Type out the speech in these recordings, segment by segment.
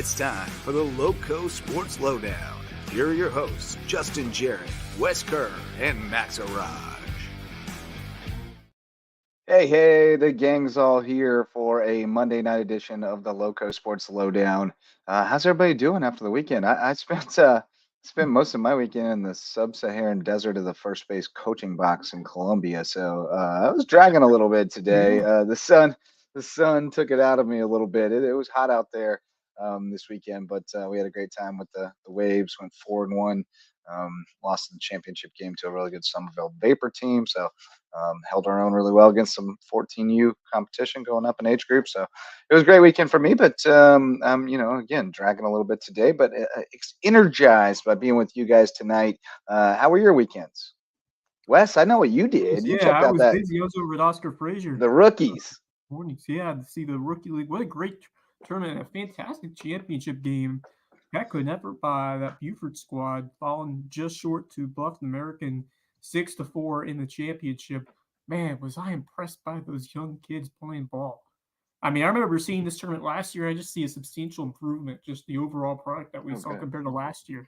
It's time for the LowcoSports Lowdown. Here are your hosts, Justin Jarrett, Wes Kerr, and Max Arraj. Hey, the gang's all here for a Monday night edition of the LowcoSports Lowdown. How's everybody doing after the weekend? I spent most of my weekend in the sub-Saharan desert of the first base coaching box in Colombia, so I was dragging a little bit today. The sun took it out of me a little bit. It was hot out there this weekend, but we had a great time with the Waves. Went 4-1. Lost the championship game to a really good Somerville Vapor team, so held our own really well against some 14U competition going up in age group. So it was a great weekend for me, but I'm again dragging a little bit today, but energized by being with you guys tonight. How were your weekends? Wes, I know what you did. You checked I out was that busy. I was over at Oscar Frazier. the rookies. Mornings, to see the rookie league. What a great tournament! A fantastic championship game. That could never by that Buford squad, falling just short to Bluffton American 6-4 in the championship. Man, was I impressed by those young kids playing ball. I mean, I remember seeing this tournament last year. I just see a substantial improvement, just the overall product that we saw compared to last year.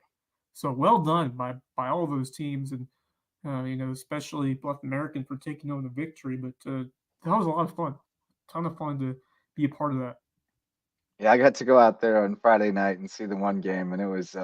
So well done by all of those teams, and especially Bluffton American for taking home the victory. But that was a lot of fun. Ton of fun to be a part of that. Yeah, I got to go out there on Friday night and see the one game, and it's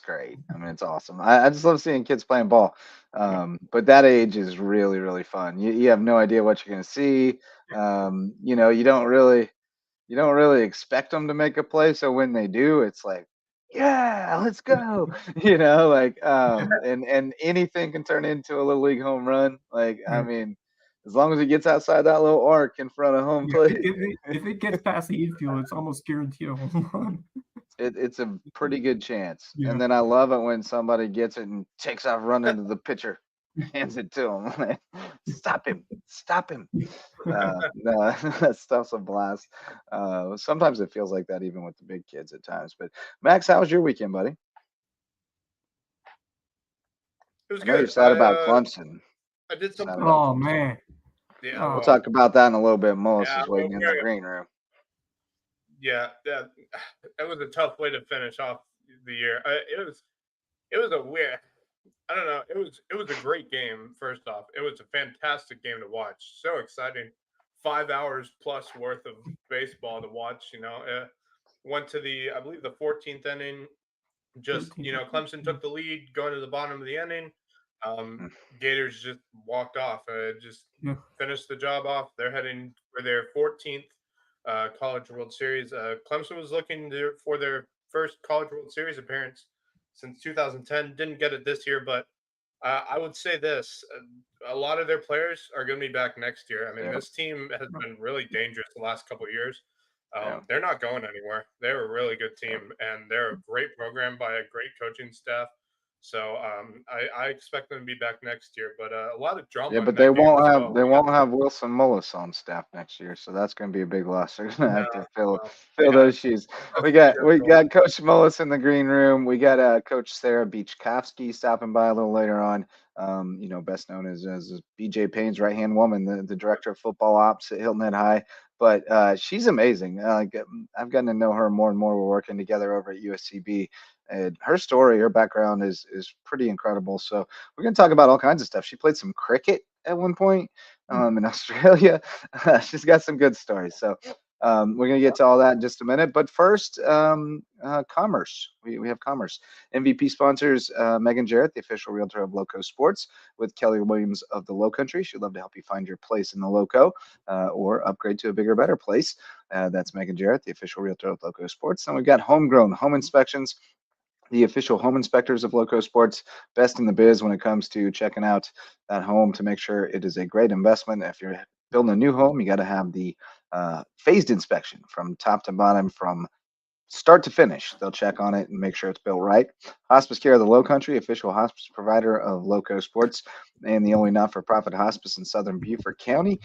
great. I mean, it's awesome. I just love seeing kids playing ball. But that age is really, really fun. You have no idea what you're going to see. You don't really expect them to make a play, so when they do, it's like, yeah, let's go. And anything can turn into a little league home run. I mean, as long as it gets outside that little arc in front of home plate. If it gets past the infield, it's almost guaranteed a home run. It's a pretty good chance. Yeah. And then I love it when somebody gets it and takes off running to the pitcher, hands it to him. Stop him. No, that stuff's a blast. Sometimes it feels like that even with the big kids at times. But Max, how was your weekend, buddy? It was I know good. you're sad about Clemson. I did something. Oh, man. Yeah, we'll talk about that in a little bit. Mullis yeah, is waiting in the green room. Yeah, that was a tough way to finish off the year. It was a weird. I don't know. It was a great game. First off, it was a fantastic game to watch. So exciting. 5 hours plus worth of baseball to watch. Went to I believe the 14th inning. Just Clemson took the lead going to the bottom of the inning. Gators just walked off. Finished the job off. They're heading for their 14th College World Series. Clemson was looking for their first College World Series appearance since 2010. Didn't get it this year, but I would say this. A lot of their players are going to be back next year. I mean, this team has been really dangerous the last couple of years. They're not going anywhere. They're a really good team, and they're a great program by a great coaching staff. So I expect them to be back next year, but a lot of drama. Yeah, but they won't have Wilson Mullis on staff next year, so that's going to be a big loss. They're going to have to fill those shoes. We got Coach Mullis in the green room. We got Coach Sarah Beachkofsky stopping by a little later on. Best known as BJ Payne's right hand woman, the director of football ops at Hilton Head High. But she's amazing. I've gotten to know her more and more. We're working together over at USCB. And her story, her background is pretty incredible. So we're going to talk about all kinds of stuff. She played some cricket at one point in Australia. She's got some good stories. So we're going to get to all that in just a minute. But first, Commerce. We have Commerce. MVP sponsors Megan Jarrett, the official realtor of LowcoSports, with Kelly Williams of the Lowcountry. She'd love to help you find your place in the Lowco or upgrade to a bigger, better place. That's Megan Jarrett, the official realtor of LowcoSports. And we've got Homegrown Home Inspections, the official home inspectors of LowcoSports, best in the biz when it comes to checking out that home to make sure it is a great investment. If you're building a new home, you got to have the phased inspection from top to bottom, from start to finish. They'll check on it and make sure it's built right. Hospice Care of the Lowcountry, official hospice provider of LowcoSports, and the only not-for-profit hospice in southern Beaufort County.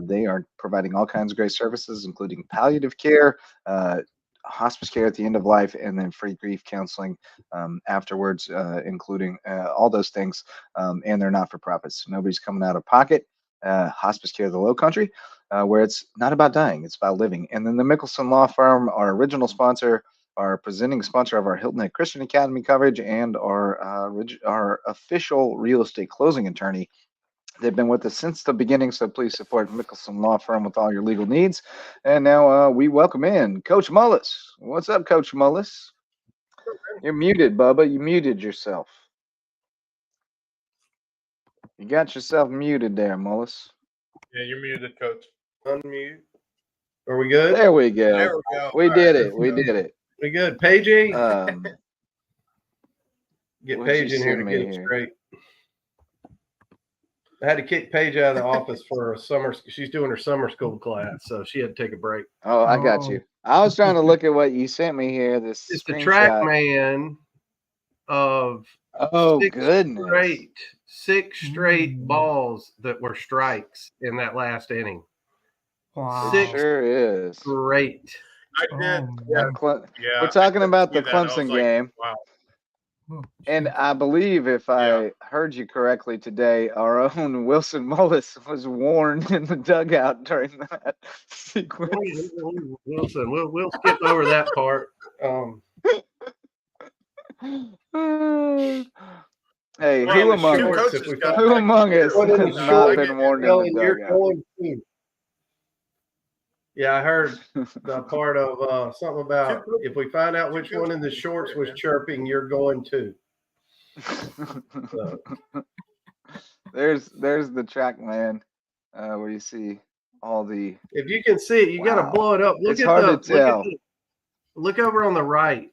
They are providing all kinds of great services, including palliative care, hospice care at the end of life, and then free grief counseling afterwards, including all those things. And they're not for profits. So nobody's coming out of pocket. hospice care of the Low Country, where it's not about dying, it's about living. And then the Mickelson Law Firm, our original sponsor, our presenting sponsor of our Hilton Head Christian Academy coverage, and our official real estate closing attorney. They've been with us since the beginning, so please support Mickelson Law Firm with all your legal needs. And now we welcome in Coach Mullis. What's up, Coach Mullis? You're muted, Bubba. You muted yourself. You got yourself muted there, Mullis. Yeah, you're muted, Coach. Unmute. Are we good? There we go. There we go. We did it. We did it. We good. Paige? Get what'd Paige you in here to send get me it here? straight. I had to kick Paige out of the office for a summer. She's doing her summer school class, so she had to take a break. Oh, I got you. I was trying to look at what you sent me here. This It's the screenshot. track man of goodness. six straight balls that were strikes in that last inning. Wow. It sure is. Great. I did. Yeah. Yeah. We're talking about the I was Clemson like, game. wow. And I believe, if I heard you correctly today, our own Wilson Mullis was warned in the dugout during that sequence. Wilson, we'll skip over that part. Hey, Man, who the among two us? coaches got Who among us One in the has not short, been warned in the You're dugout? going to. Yeah, I heard the part of something about if we find out which one in the shorts was chirping, you're going to. So. There's the track man, where you see all the. If you can see it, you got to blow it up. Look It's at hard to tell. Look over on the right.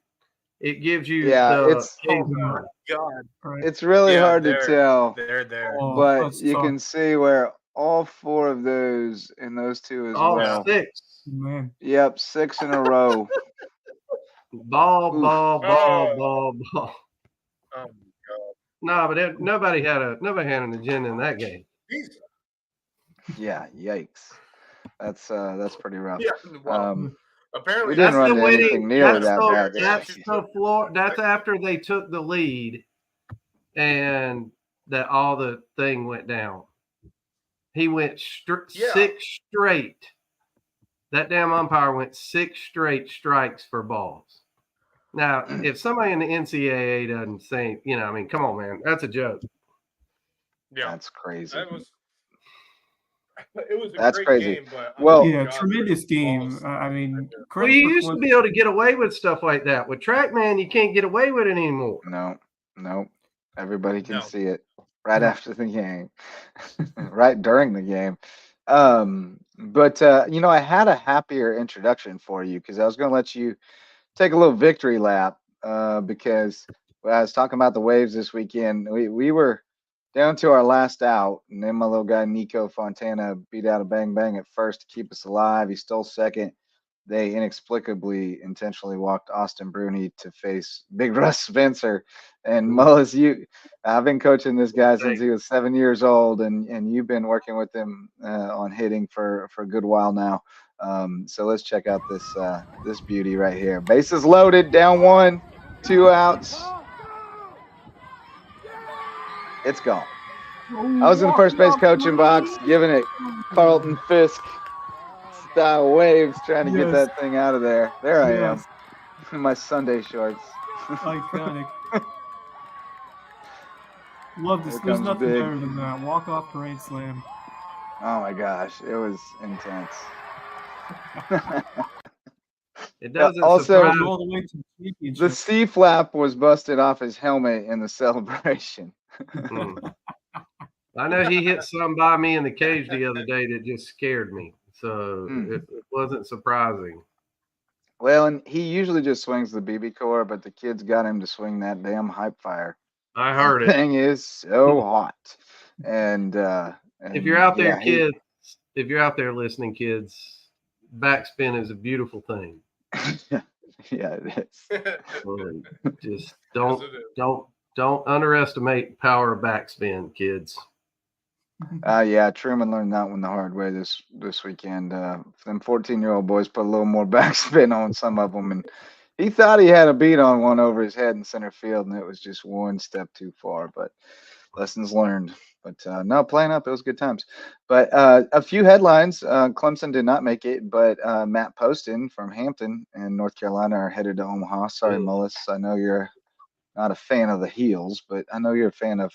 It gives you it's God. it's really hard to tell, They're there. but you can see where all four of those and those two as all well. six. Man. Yep, 6 in a row. Ball. Oh, my God. No, but nobody had an agenda in that game. Jesus. Yeah, yikes. That's pretty rough. Yeah. Well, apparently we didn't That's run the into anything winning. nearly That's that bad. That's after they took the lead, and that all the thing went down. He went 6 straight. That damn umpire went 6 straight strikes for balls. Now, if somebody in the NCAA doesn't say, I mean, come on, man, that's a joke. Yeah, that's crazy. It was a That's great crazy. game, but tremendous game. I mean, well, you used to be able to get away with stuff like that. With TrackMan, you can't get away with it anymore. No. Everybody can see it right after the game, right during the game. But I had a happier introduction for you because I was going to let you take a little victory lap because I was talking about the Waves this weekend. We were down to our last out, and then my little guy Nico Fontana beat out a bang bang at first to keep us alive. He stole second. They inexplicably intentionally walked Austin Bruni to face Big Russ Spencer. And Mullis, I've been coaching this guy since he was 7 years old, and you've been working with him on hitting for a good while now. So let's check out this beauty right here. Bases loaded, down 1, 2 outs. It's gone. I was in the first base coaching box, giving it Carlton Fisk style waves, trying to get that thing out of there. There I am in my Sunday shorts. Iconic. Love this. There's nothing better than that. Walk off grand slam. Oh my gosh, it was intense. It doesn't also all the way to the championship. The C flap was busted off his helmet in the celebration. I know he hit some by me in the cage the other day that just scared me. So it wasn't surprising. Well, and he usually just swings the BB core, but the kids got him to swing that damn hype fire. I heard it. The thing is so hot. And if you're out there, kids, if you're out there listening, kids, backspin is a beautiful thing. Yeah, it is. Just don't underestimate the power of backspin, kids. Yeah, Truman learned that one the hard way this weekend. Them 14-year-old boys put a little more backspin on some of them, and he thought he had a beat on one over his head in center field, and it was just one step too far. But lessons learned. But no, playing up, it was good times. But a few headlines. Clemson did not make it, but Matt Poston from Hampton and North Carolina are headed to Omaha. Sorry, Mullis. I know you're not a fan of the Heels, but I know you're a fan of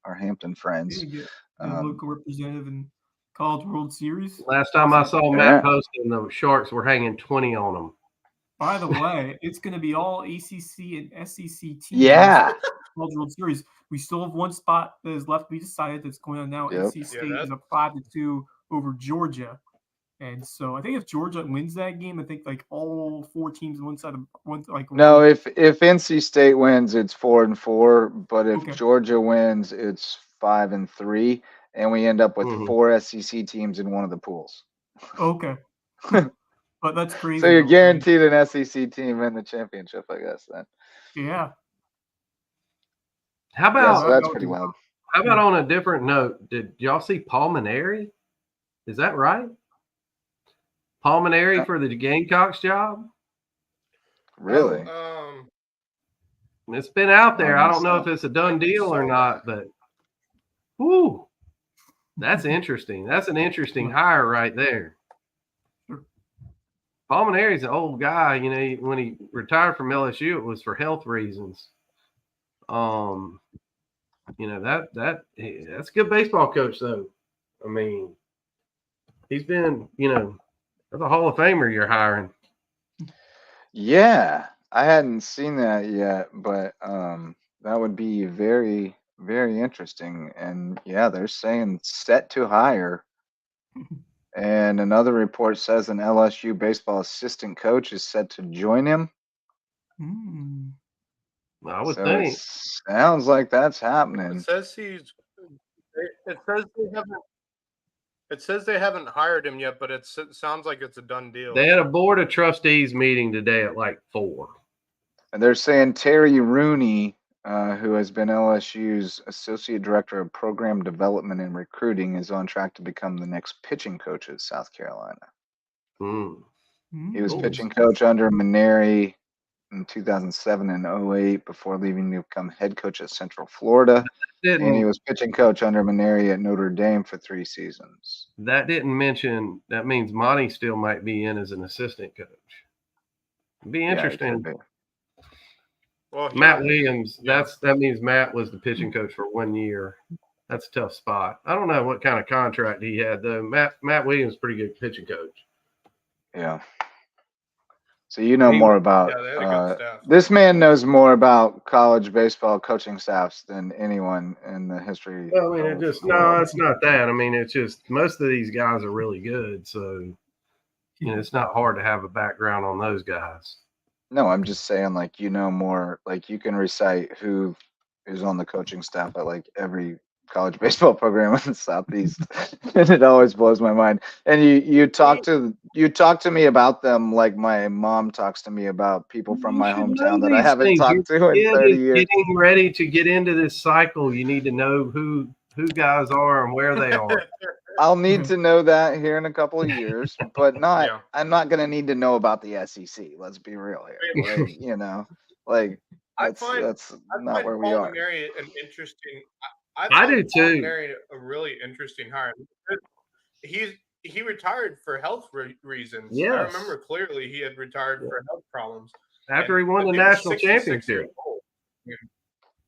our Hampton friends. Yeah, local representative in College World Series. Last time I saw Matt Poston, the Sharks were hanging 20 on him. By the way, it's going to be all ACC and SEC teams. Yeah. College World Series. We still have one spot that is left to be decided that's going on now. NC State is up 5-2 over Georgia. And so I think if Georgia wins that game, I think like all 4 teams on one side of one like. No, if NC State wins, it's 4-4. But if Georgia wins, it's 5-3, and we end up with 4 SEC teams in one of the pools. Okay. But that's crazy. So you're guaranteed an SEC team in the championship, I guess. Then. Yeah. How about that's pretty wild. How about on a different note? Did y'all see Paul Maneri? Is that right? Paul Maneri for the Gamecocks job? Really? It's been out there. I don't know if it's a done deal or not, but whoo, that's interesting. That's an interesting hire right there. Paul Maneri's an old guy. You know, when he retired from LSU, it was for health reasons. You know, that's a good baseball coach, though. I mean, he's been, you know, that's a Hall of Famer you're hiring. Yeah, I hadn't seen that yet, but that would be very, very interesting. And yeah, they're saying set to hire. And another report says an LSU baseball assistant coach is set to join him. I would think. Sounds like that's happening. It says they haven't hired him yet, but it sounds like it's a done deal. They had a board of trustees meeting today at like 4. And they're saying Terry Rooney, who has been LSU's Associate Director of Program Development and Recruiting, is on track to become the next pitching coach at South Carolina. He was pitching coach under Maneri in 2007 and 2008 before leaving to become head coach at Central Florida. And he was pitching coach under Maneri at Notre Dame for 3 seasons. That didn't mention, that means Monty still might be in as an assistant coach. It'd be interesting. Well, Matt Williams, that means Matt was the pitching coach for 1 year. That's a tough spot. I don't know what kind of contract he had, though. Matt Williams is pretty good pitching coach. Yeah. So you know more about this man knows more about college baseball coaching staffs than anyone in the history. Well, I mean, it's not that. I mean, it's just most of these guys are really good, so you know it's not hard to have a background on those guys. No, I'm just saying, like, you know more, like you can recite who is on the coaching staff at like every college baseball program in the Southeast, and it always blows my mind. And you talk to me about them like my mom talks to me about people from my hometown that I haven't talked to in 30 years. Getting ready to get into this cycle, you need to know who guys are and where they are. I'll need to know that here in a couple of years, but not. I'm not going to need to know about the SEC. Let's be real here. Like, you know, like that's not where we are. An interesting. I do too. A really interesting hire. He retired for health reasons. Yes. I remember clearly he had retired for health problems after he won the national championship.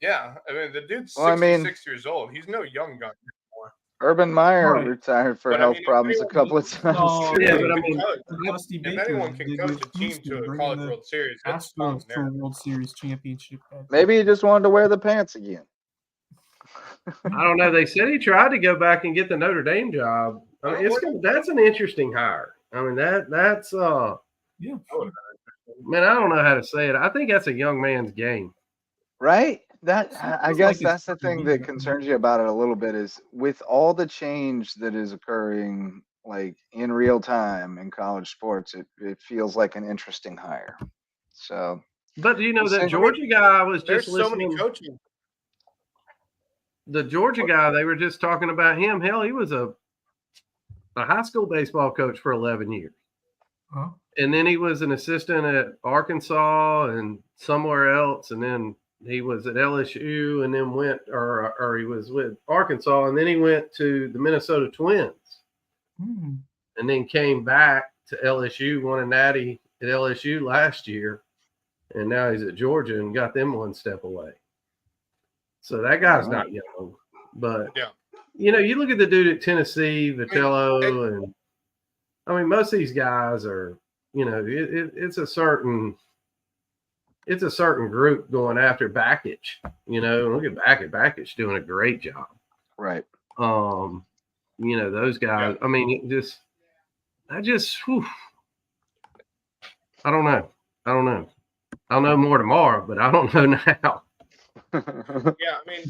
Yeah, I mean the dude's 66 years old. He's no young gun anymore. Urban Meyer retired for health problems a couple of times. Yeah, but I mean, if anyone can coach a team to a College World Series, that's for World Series championship. Maybe he just wanted to wear the pants again. I don't know. They said he tried to go back and get the Notre Dame job. I mean, that's an interesting hire. I mean, that's yeah. Man, I don't know how to say it. I think that's a young man's game. Right? I guess that's the thing that concerns you about it a little bit is with all the change that is occurring like in real time in college sports, it feels like an interesting hire. So, but do you know that Georgia guy was just listening? So many coaching. The Georgia guy, they were just talking about him. Hell, he was a high school baseball coach for 11 years. And then he was an assistant at Arkansas and somewhere else. And then he was at LSU and then went, or he was with Arkansas, and then he went to the Minnesota Twins, and then came back to LSU, won a natty at LSU last year, and now he's at Georgia and got them one step away. So that guy's not young, but you look at the dude at Tennessee, Vitello, and I mean, most of these guys are, it's a certain group going after Backich. Look at Backich. Backich doing a great job. Right. Those guys. I mean, I don't know. I'll know more tomorrow, but I don't know now. Yeah, I mean,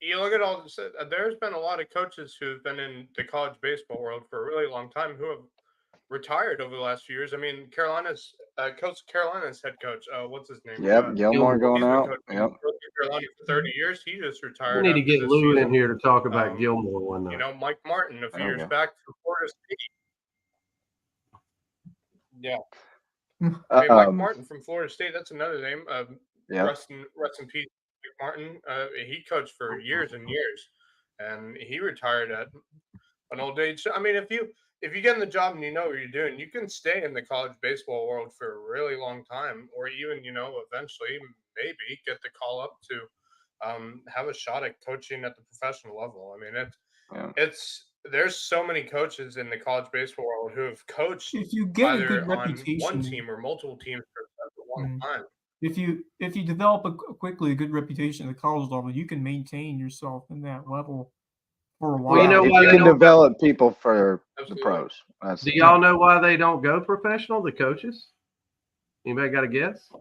you look at all this. There's been a lot of coaches who've been in the college baseball world for a really long time who have retired over the last few years. I mean, Carolina's head coach. What's his name? Yep, Gilmore going out. Yep. Carolina for 30 years. He just retired. We need to get Lou in here to talk about Gilmore one night. Mike Martin a few years back for Florida State. Yeah. Mike Martin from Florida State. That's another name. Rest in peace, Mike Martin. He coached for years and years, and he retired at an old age. So, I mean, if you get in the job and you know what you're doing, you can stay in the college baseball world for a really long time, or even eventually maybe get the call up to have a shot at coaching at the professional level. I mean, there's so many coaches in the college baseball world who have coached if you get either a good on reputation, one team or multiple teams for a long time. If you develop a good reputation at the college level, you can maintain yourself in that level for a while. Well, you can develop people for the pros. Do y'all know why they don't go professional? The coaches? Anybody got a guess?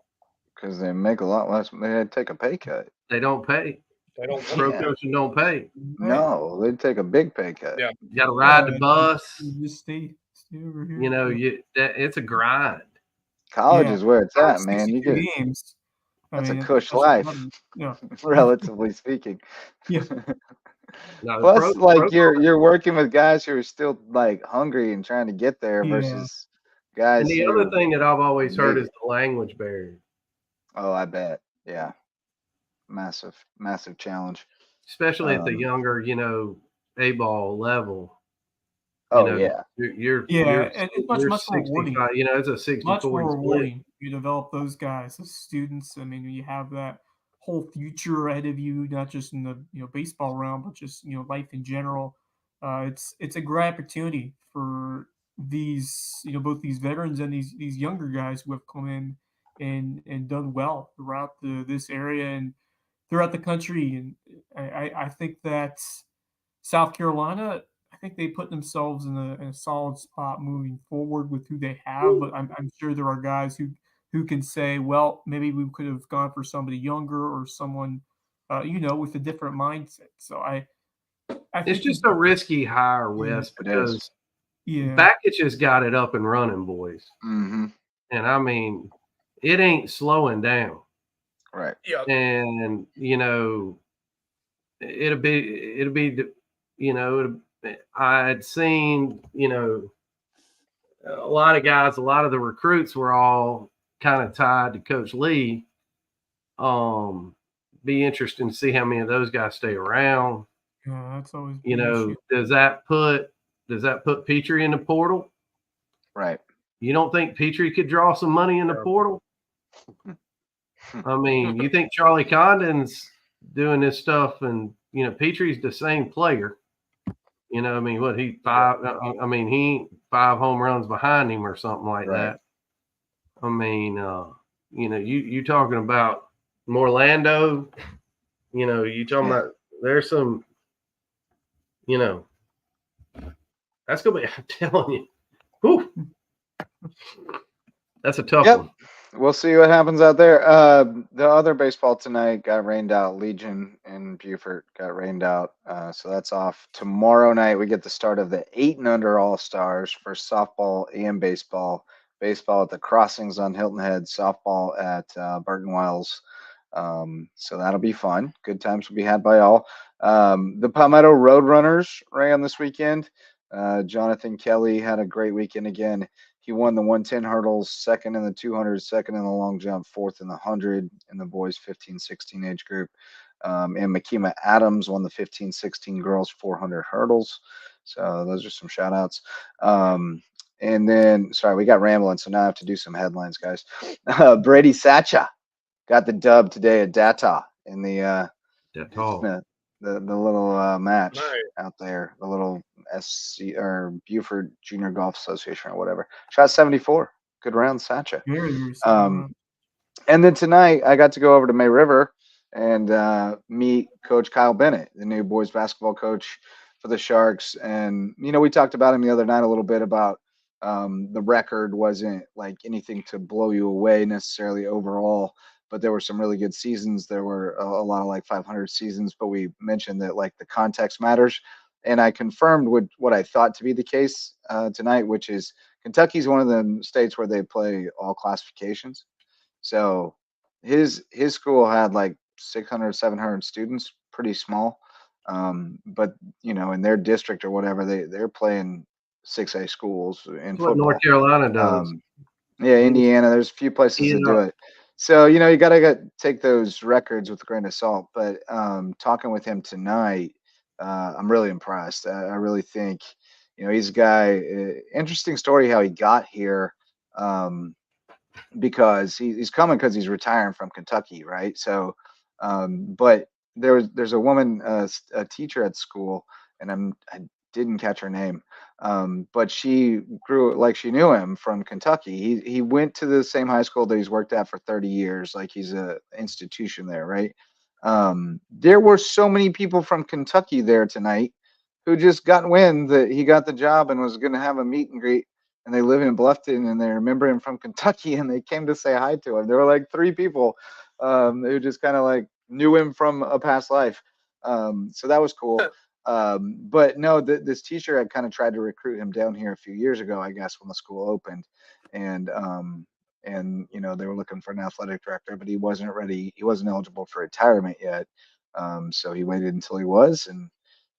Because they make a lot less. They take a pay cut. They don't pay. Pro coaches don't pay. No, they take a big pay cut. Yeah, you got to ride the bus. Just stay over here. It's a grind. College is where it's at, man. You get games. That's a cush life, relatively speaking. Yeah. Plus, you're working with guys who are still like hungry and trying to get there versus guys. And the other thing that I've always heard is the language barrier. Oh, I bet. Yeah. Massive challenge. Especially at the younger, A-ball level. You're and it's much more rewarding. It's a 60-40 much more rewarding. split. You develop those guys as students. I mean, you have that whole future ahead of you, not just in the baseball realm, but just life in general. It's a great opportunity for these both these veterans and these younger guys who have come in and done well throughout this area and throughout the country. And I think that South Carolina, I think they put themselves in a solid spot moving forward with who they have. But I'm sure there are guys who can say, well, maybe we could have gone for somebody younger or someone, with a different mindset. So I think it's just a risky hire, Wes, because Backich has got it up and running, boys. Mm-hmm. And I mean, it ain't slowing down. Right. Yeah. And it'll be I had seen, a lot of guys, a lot of the recruits were all kind of tied to Coach Lee. Be interesting to see how many of those guys stay around. Yeah, that's always does that put Petrie in the portal? Right. You don't think Petrie could draw some money in the portal? I mean, you think Charlie Condon's doing this stuff and Petrie's the same player. He ain't 5 home runs behind him or something like that. I mean, you talking about Morlando, you talking about there's some, that's going to be, I'm telling you, whew, that's a tough one. We'll see what happens out there. The other baseball tonight got rained out. Legion in Beaufort got rained out. So that's off. Tomorrow night, we get the start of the 8 and under All-Stars for softball and baseball. Baseball at the Crossings on Hilton Head, softball at Burton Wells. So that'll be fun. Good times will be had by all. The Palmetto Roadrunners ran this weekend. Jonathan Kelly had a great weekend again. He won the 110 hurdles, second in the 200, second in the long jump, fourth in the 100 in the boys 15-16 age group. And Makima Adams won the 15-16 girls 400 hurdles. So those are some shout outs. And then, sorry, we got rambling, so now I have to do some headlines, guys. Brady Sacha got the dub today at Data in the little match out there, the little SC or Buford Junior Golf Association or whatever. Shot 74. Good round, Sacha. And then tonight I got to go over to May River and meet Coach Kyle Bennett, the new boys basketball coach for the Sharks. And, you know, we talked about him the other night a little bit about the record wasn't like anything to blow you away necessarily overall, but there were some really good seasons. There were a lot of like 500 seasons, but we mentioned that like the context matters. And I confirmed what I thought to be the case tonight, which is Kentucky's one of the states where they play all classifications. So his school had like 600, 700 students, pretty small. But you know, in their district or whatever, they're playing 6A schools in football. What North Carolina does. Indiana, there's a few places that do it. So, you know, you got to take those records with a grain of salt. But talking with him tonight, I'm really impressed. I really think, you know, he's a guy, interesting story how he got here, because he's coming because he's retiring from Kentucky, right? So, but there's a woman, a teacher at school, and I didn't catch her name, but she grew like she knew him from Kentucky. He went to the same high school that he's worked at for 30 years. Like he's a institution there, right? There were so many people from Kentucky there tonight who just got wind that he got the job and was going to have a meet and greet. And they live in Bluffton and they remember him from Kentucky and they came to say hi to him. There were like 3 people who just kind of like knew him from a past life. So that was cool. But no, this teacher had kind of tried to recruit him down here a few years ago, I guess, when the school opened. And you know, they were looking for an athletic director, but he wasn't ready. He wasn't eligible for retirement yet. So he waited until he was, and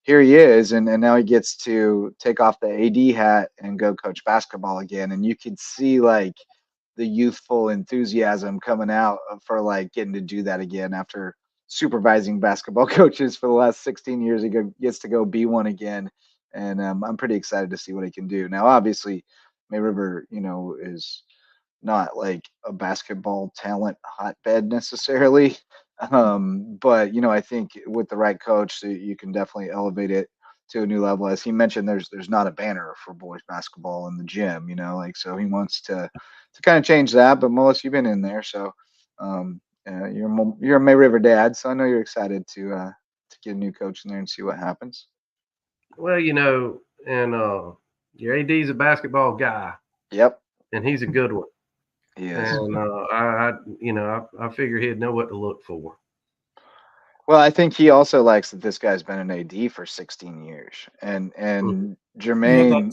here he is. And now he gets to take off the AD hat and go coach basketball again. And you could see like the youthful enthusiasm coming out for like getting to do that again after supervising basketball coaches for the last 16 years. He gets to go be one again. And I'm pretty excited to see what he can do. Now, obviously, May River, you know, is not like a basketball talent hotbed necessarily. But, you know, I think with the right coach, you can definitely elevate it to a new level. As he mentioned, there's not a banner for boys basketball in the gym, you know, like, so he wants to kind of change that. But Mullis, you've been in there, so you're a May River dad, so I know you're excited to get a new coach in there and see what happens. Well, you know, and your AD's a basketball guy. Yep. And he's a good one. He is. And I figure he'd know what to look for. Well, I think he also likes that this guy's been an AD for 16 years, and Jermaine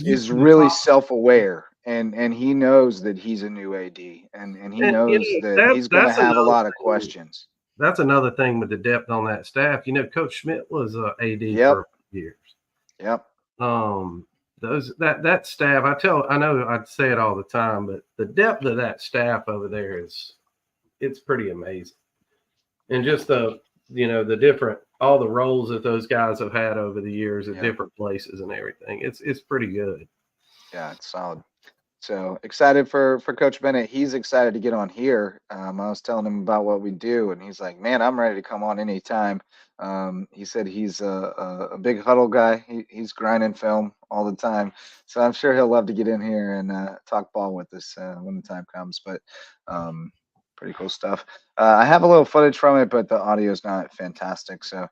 is really self-aware, and he knows that he's a new AD, and he knows that he's going to have a lot of questions. That's another thing with the depth on that staff. You know, Coach Schmidt was AD for years. Yep. That staff, I know I say it all the time, but the depth of that staff over there it's pretty amazing. And just the different, all the roles that those guys have had over the years at different places and everything. It's pretty good. Yeah, it's solid. So excited for Coach Bennett. He's excited to get on here. I was telling him about what we do, and he's like, "Man, I'm ready to come on anytime." He said he's a big huddle guy. He's grinding film all the time, so I'm sure he'll love to get in here and talk ball with us when the time comes. But pretty cool stuff. I have a little footage from it, but the audio is not fantastic, so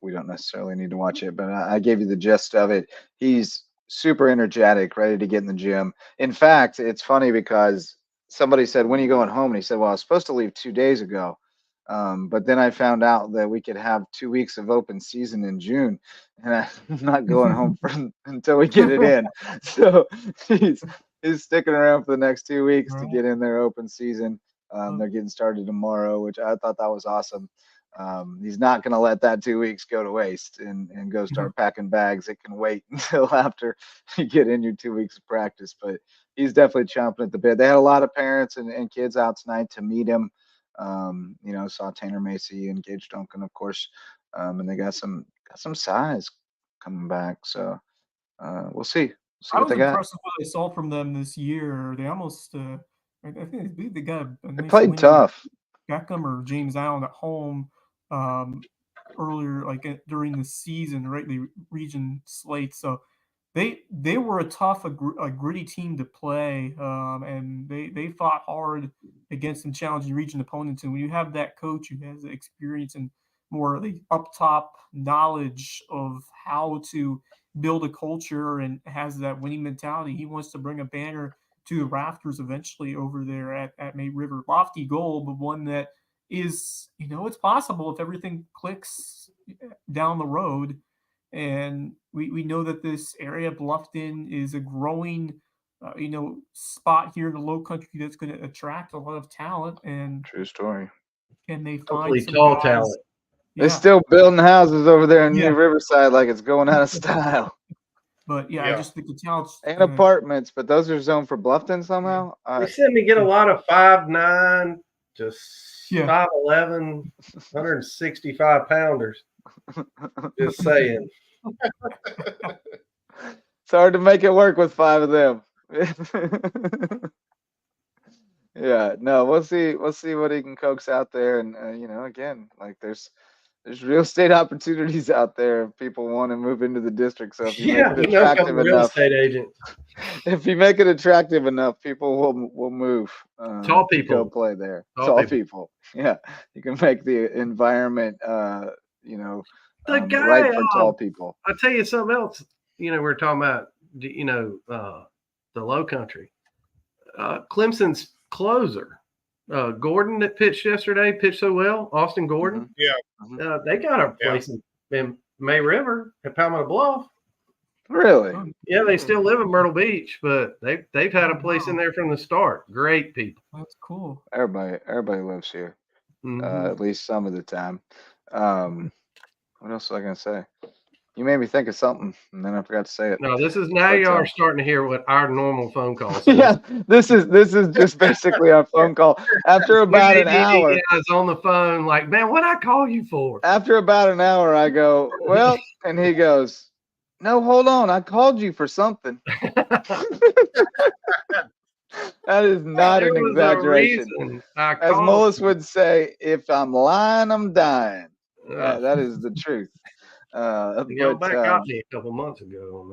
we don't necessarily need to watch it. But I gave you the gist of it. He's super energetic, ready to get in the gym. In fact, it's funny because somebody said, "When are you going home?" And he said, "Well, I was supposed to leave 2 days ago. But then I found out that we could have 2 weeks of open season in June, and I'm not going home until we get it in." So he's sticking around for the next 2 weeks to get in their open season. They're getting started tomorrow, which I thought that was awesome. He's not going to let that 2 weeks go to waste and go start packing bags. It can wait until after you get in your 2 weeks of practice. But he's definitely chomping at the bit. They had a lot of parents and kids out tonight to meet him. Saw Tanner Macy and Gage Duncan, of course, and they got some size coming back. So we'll see. I What was they got. impressed with what I saw from them this year. They almost, I think they got a They nice played win tough. Beckham or James Allen at home earlier, during the season, right? The region slate. So they were a tough, a gritty team to play, and they fought hard against some challenging region opponents. And when you have that coach who has the experience and more the up top knowledge of how to build a culture and has that winning mentality, he wants to bring a banner to the rafters eventually over there at May River. Lofty goal, but one that is, it's possible if everything clicks down the road. And we know that this area of Bluffton is a growing, spot here in the Low Country that's going to attract a lot of talent. And True story. can they find Hopefully some tall guys? talent. They're still building houses over there in Yeah. New Riverside like it's going out of style. But I just think the talent's And apartments, but those are zoned for Bluffton somehow. They said we get a lot of 5'9", just Yeah. 5'11", 165 pounders. Just saying. It's hard to make it work with 5 of them. Yeah, no, we'll see what he can coax out there, and again, like there's real estate opportunities out there if people want to move into the district. So if you make it attractive real enough, estate agent. if you make it attractive enough, people will move. Tall people go play there. Tall people. Yeah, you can make the environment, the guy, right for tall people. I'll tell you something else. We're talking about the Low Country. Clemson's closer, Gordon, that pitched yesterday, pitched so well. Austin Gordon. Yeah. They got a place in May River at Palmetto Bluff. Really? Yeah, they still live in Myrtle Beach, but they've had a place in there from the start. Great people. That's cool. Everybody lives here, at least some of the time. What else was I gonna say? You made me think of something, and then I forgot to say it. No, this is now you are starting to hear what our normal phone calls. Yeah, this is just basically our phone call. After about an hour, guys on the phone, like, man, what I call you for? After about an hour, I go, well, and he goes, no, hold on, I called you for something. That is not an exaggeration. As Mullis would say, if I'm lying, I'm dying. That is the truth. You back got me a couple months ago on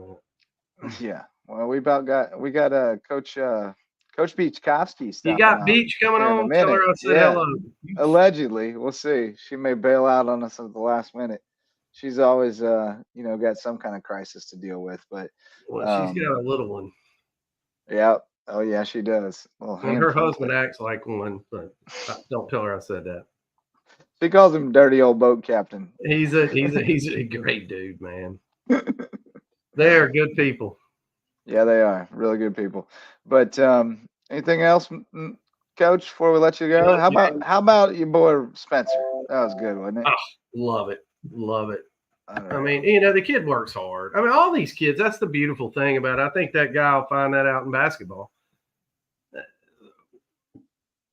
that. Yeah, well, we got Coach Beachkofsky. You got Beach coming on. Tell her I said hello. Allegedly, we'll see. She may bail out on us at the last minute. She's always, got some kind of crisis to deal with. But she's got a little one. Yeah. Oh yeah, she does. And her husband acts like one, but don't tell her I said that. She calls him dirty old boat captain. He's a great dude, man. They are good people. Yeah, they are really good people. But anything else, Coach? Before we let you go, how about your boy Spencer? That was good, wasn't it? Oh, love it. I mean, the kid works hard. I mean, all these kids. That's the beautiful thing about it. I think that guy will find that out in basketball.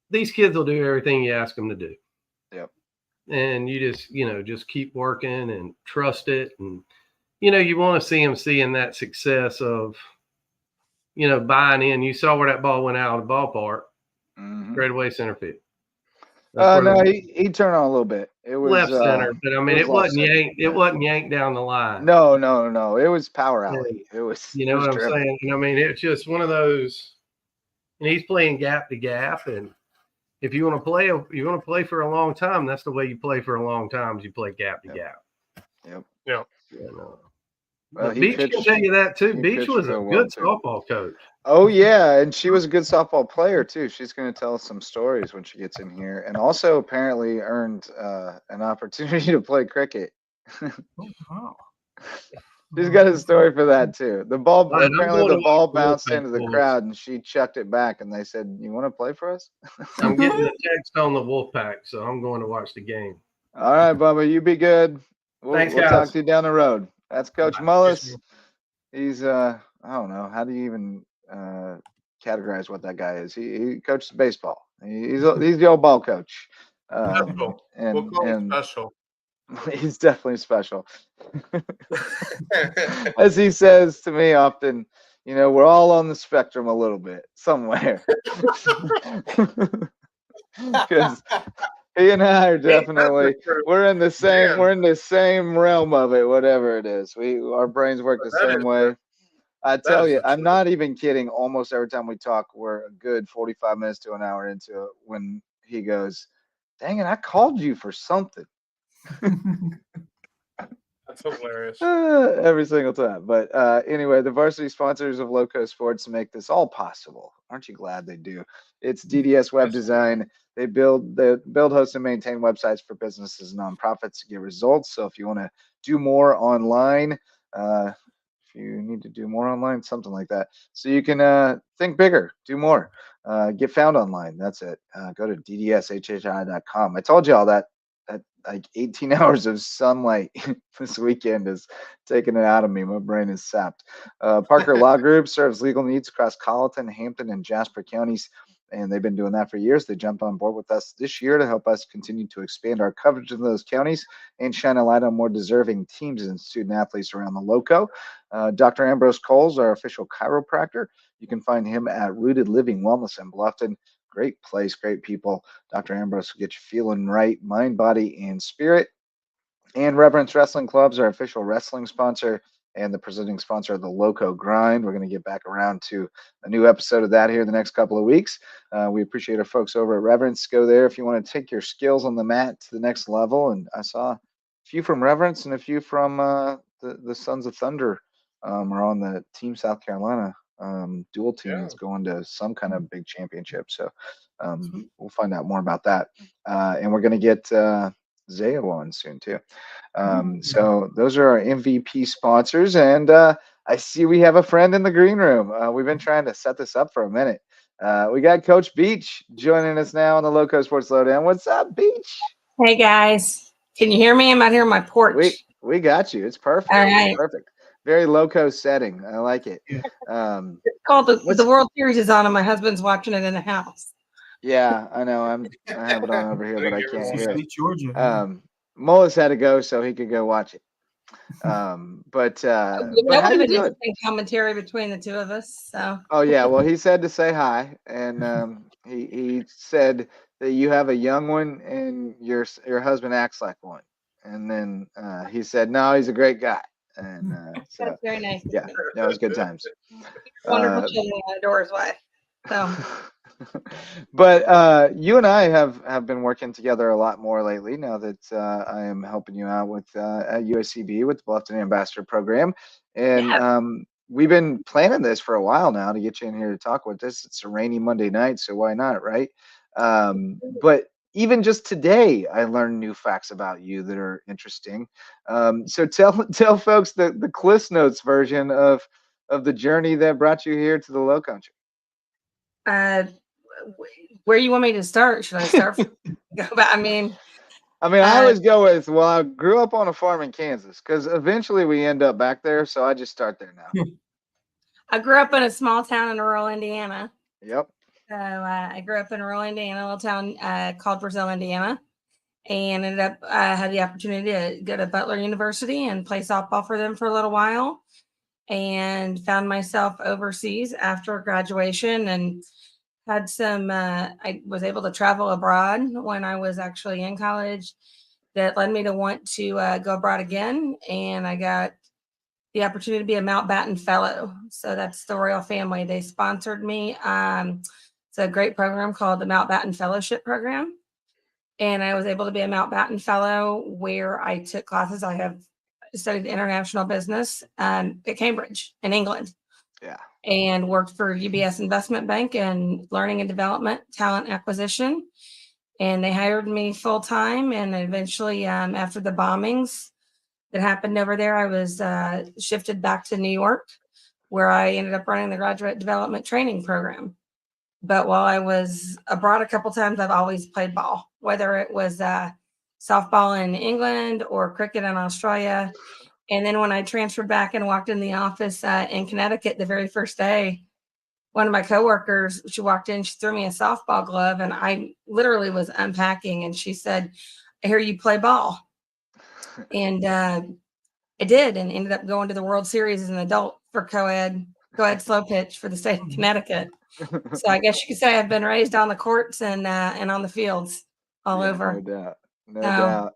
These kids will do everything you ask them to do. Yep. And you just keep working and trust it. And, you want to see them seeing that success of, buying in. You saw where that ball went out of the ballpark. Mm-hmm. Straight away center field. No, he turned on a little bit. It was left center, but I mean, it wasn't yanked. It wasn't yanked down the line. No. It was power alley. It was. You know what I'm saying? And I mean, it's just one of those. And he's playing gap to gap, and if you want to play for a long time, that's the way you play for a long time. Is you play gap to gap. Yep. Yeah. Well, Beach can tell you that too. Beach was a good softball coach. Oh yeah, and she was a good softball player too. She's going to tell us some stories when she gets in here, and also apparently earned an opportunity to play cricket. Oh, wow. She's got a story for that too. The ball bounced into the crowd, and she chucked it back, and they said, "You want to play for us?" I'm getting a text on the Wolfpack, so I'm going to watch the game. All right, Bubba, you be good. Thanks, we'll guys. talk to you down the road. That's Coach Mullis. He's I don't know, how do you even categorize what that guy is. He coaches baseball. He's the old ball coach. Special. We'll call him special. He's definitely special. As he says to me often, we're all on the spectrum a little bit somewhere. Because he and I are definitely we're in the same realm of it, whatever it is. Our brains work the same way. I tell you, I'm not even kidding. Almost every time we talk, we're a good 45 minutes to an hour into it when he goes, "Dang it, I called you for something." That's hilarious. Every single time. But anyway, the varsity sponsors of Lowco Sports make this all possible. Aren't you glad they do? It's DDS Web Design. They build, host, and maintain websites for businesses and nonprofits to get results. So if you want to do more online, if you need to do more online, something like that, so you can think bigger, do more, get found online. That's it. Go to ddshhi.com. I told you all that like 18 hours of sunlight this weekend is taking it out of me. My brain is sapped. Parker Law Group serves legal needs across Colleton, Hampton, and Jasper counties, and they've been doing that for years. They jumped on board with us this year to help us continue to expand our coverage in those counties and shine a light on more deserving teams and student athletes around the Lowco. Dr. Ambrose Coles, our official chiropractor. You can find him at Rooted Living Wellness in Bluffton. Great place, great people. Dr. Ambrose will get you feeling right, mind, body, and spirit. And Reverence Wrestling Club's our official wrestling sponsor and the presenting sponsor of the Lowco Grind. We're going to get back around to a new episode of that here in the next couple of weeks. We appreciate our folks over at Reverence. Go there if you want to take your skills on the mat to the next level. And I saw a few from Reverence and a few from the Sons of Thunder are on the Team South Carolina dual team that's going to some kind of big championship. So we'll find out more about that. And we're going to get Zayo on soon too. So those are our MVP sponsors. And I see we have a friend in the green room. We've been trying to set this up for a minute. We got Coach Beach joining us now on the LowcoSports Lowdown. What's up, Beach? Hey guys, can you hear me? I'm out here on my porch. We got you. It's perfect. All right. Perfect. Very Lowco setting. I like it. It's called the World Series is on, and my husband's watching it in the house. Yeah, I know. I have it on over here, but I can't hear it. Georgia. Mullis had to go so he could go watch it. But That how would you have been doing? interesting commentary between the two of us. So. Oh yeah, well he said to say hi, and he said that you have a young one and your husband acts like one, and then he said no, he's a great guy, and so That's very nice. yeah, that was good times. Wonderful children, and adores wife. So. But you and I have been working together a lot more lately now that I am helping you out with at USCB with the Bluffton Ambassador Program, and we've been planning this for a while now to get you in here to talk with us. It's a rainy Monday night, so why not, right? But even just today, I learned new facts about you that are interesting. So tell folks the Cliff Notes version of the journey that brought you here to the Low Country. Where you want me to start? Should I start? I always go with, well, I grew up on a farm in Kansas because eventually we end up back there. So I just start there now. I grew up in a small town in rural Indiana. Yep. So I grew up in rural Indiana, a little town called Brazil, Indiana, and ended up had the opportunity to go to Butler University and play softball for them for a little while, and found myself overseas after graduation and had some, I was able to travel abroad when I was actually in college. That led me to want to go abroad again. And I got the opportunity to be a Mountbatten Fellow. So that's the royal family. They sponsored me. It's a great program called the Mountbatten Fellowship Program. And I was able to be a Mountbatten Fellow where I took classes. I have studied international business at Cambridge in England. Yeah. And worked for UBS Investment Bank and learning and development, talent acquisition. And they hired me full time. And eventually, after the bombings that happened over there, I was shifted back to New York, where I ended up running the graduate development training program. But while I was abroad a couple times, I've always played ball, whether it was softball in England or cricket in Australia. And then when I transferred back and walked in the office in Connecticut the very first day, one of my coworkers, she walked in, she threw me a softball glove, and I literally was unpacking, and she said, "I hear you play ball." And I did, and ended up going to the World Series as an adult for co-ed slow pitch for the state of Connecticut. So I guess you could say I've been raised on the courts and on the fields all over. No doubt.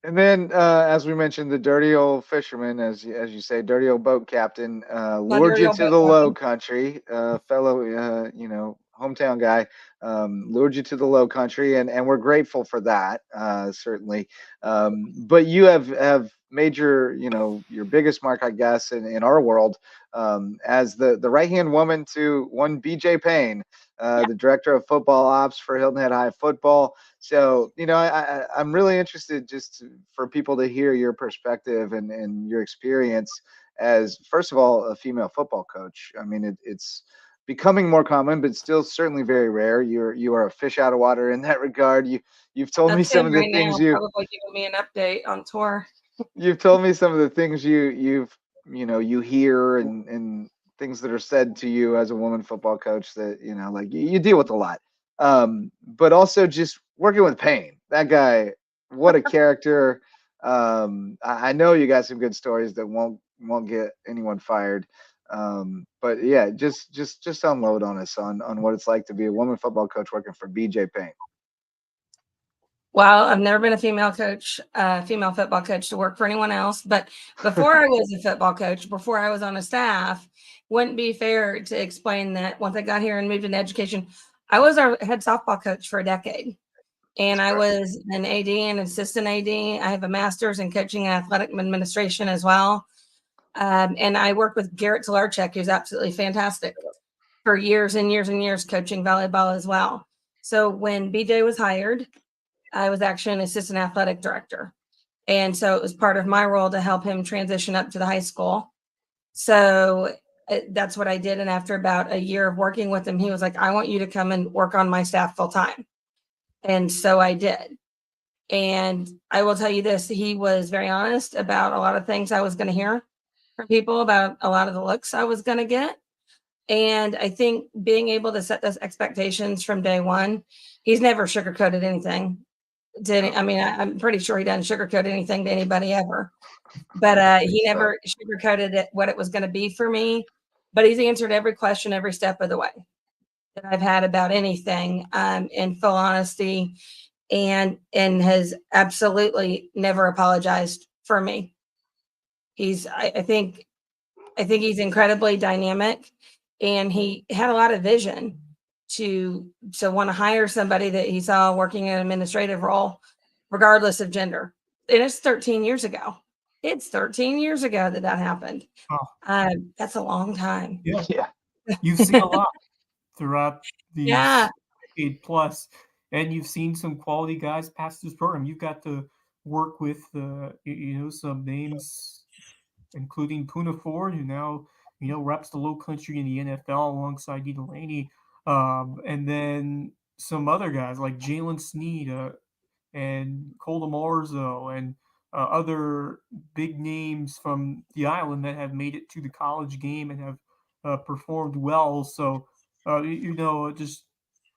And then, as we mentioned, the dirty old fisherman, as you say, dirty old boat captain, lured you to the low country, fellow, hometown guy, lured you to the low country, and we're grateful for that, certainly. But you have made your biggest mark, I guess, in our world, as the right-hand woman to one BJ Payne, the director of football ops for Hilton Head High football. So, I'm really interested for people to hear your perspective and your experience as, first of all, a female football coach. I mean, it's becoming more common, but still certainly very rare. You are a fish out of water in that regard. You've told me some of the things probably giving me an update on tour. You've told me some of the things you hear and things that are said to you as a woman football coach that, like you deal with a lot. But also just working with Payne, that guy, what a character. I know you got some good stories that won't get anyone fired. But yeah, just unload on us on what it's like to be a woman football coach working for BJ Payne. Well, I've never been a female football coach to work for anyone else. But before I was a football coach, before I was on a staff, wouldn't be fair to explain that once I got here and moved into education, I was our head softball coach for a decade. And I was an AD and assistant AD. I have a master's in coaching and athletic administration as well. And I worked with Jarrett, who's absolutely fantastic, for years and years and years, coaching volleyball as well. So when BJ was hired, I was actually an assistant athletic director. And so it was part of my role to help him transition up to the high school. So that's what I did. And after about a year of working with him, he was like, "I want you to come and work on my staff full time." And so I did. And I will tell you this, he was very honest about a lot of things I was going to hear from people, about a lot of the looks I was going to get. And I think being able to set those expectations from day one, he's never sugarcoated anything. I'm pretty sure he doesn't sugarcoat anything to anybody ever. But he never sugarcoated what it was going to be for me. But he's answered every question every step of the way that I've had about anything, in full honesty, and has absolutely never apologized for me. I think he's incredibly dynamic, and he had a lot of vision to want to hire somebody that he saw working in an administrative role, regardless of gender. And it's 13 years ago. It's 13 years ago that happened. Oh. That's a long time. Yeah. You've seen a lot throughout these decade plus, and you've seen some quality guys pass this program. You've got to work with some names, including Puna Ford, who now reps the Low Country in the NFL alongside Dee Delaney, and then some other guys like Jalen Sneed and Cole Marzo and other big names from the island that have made it to the college game and have performed well. So just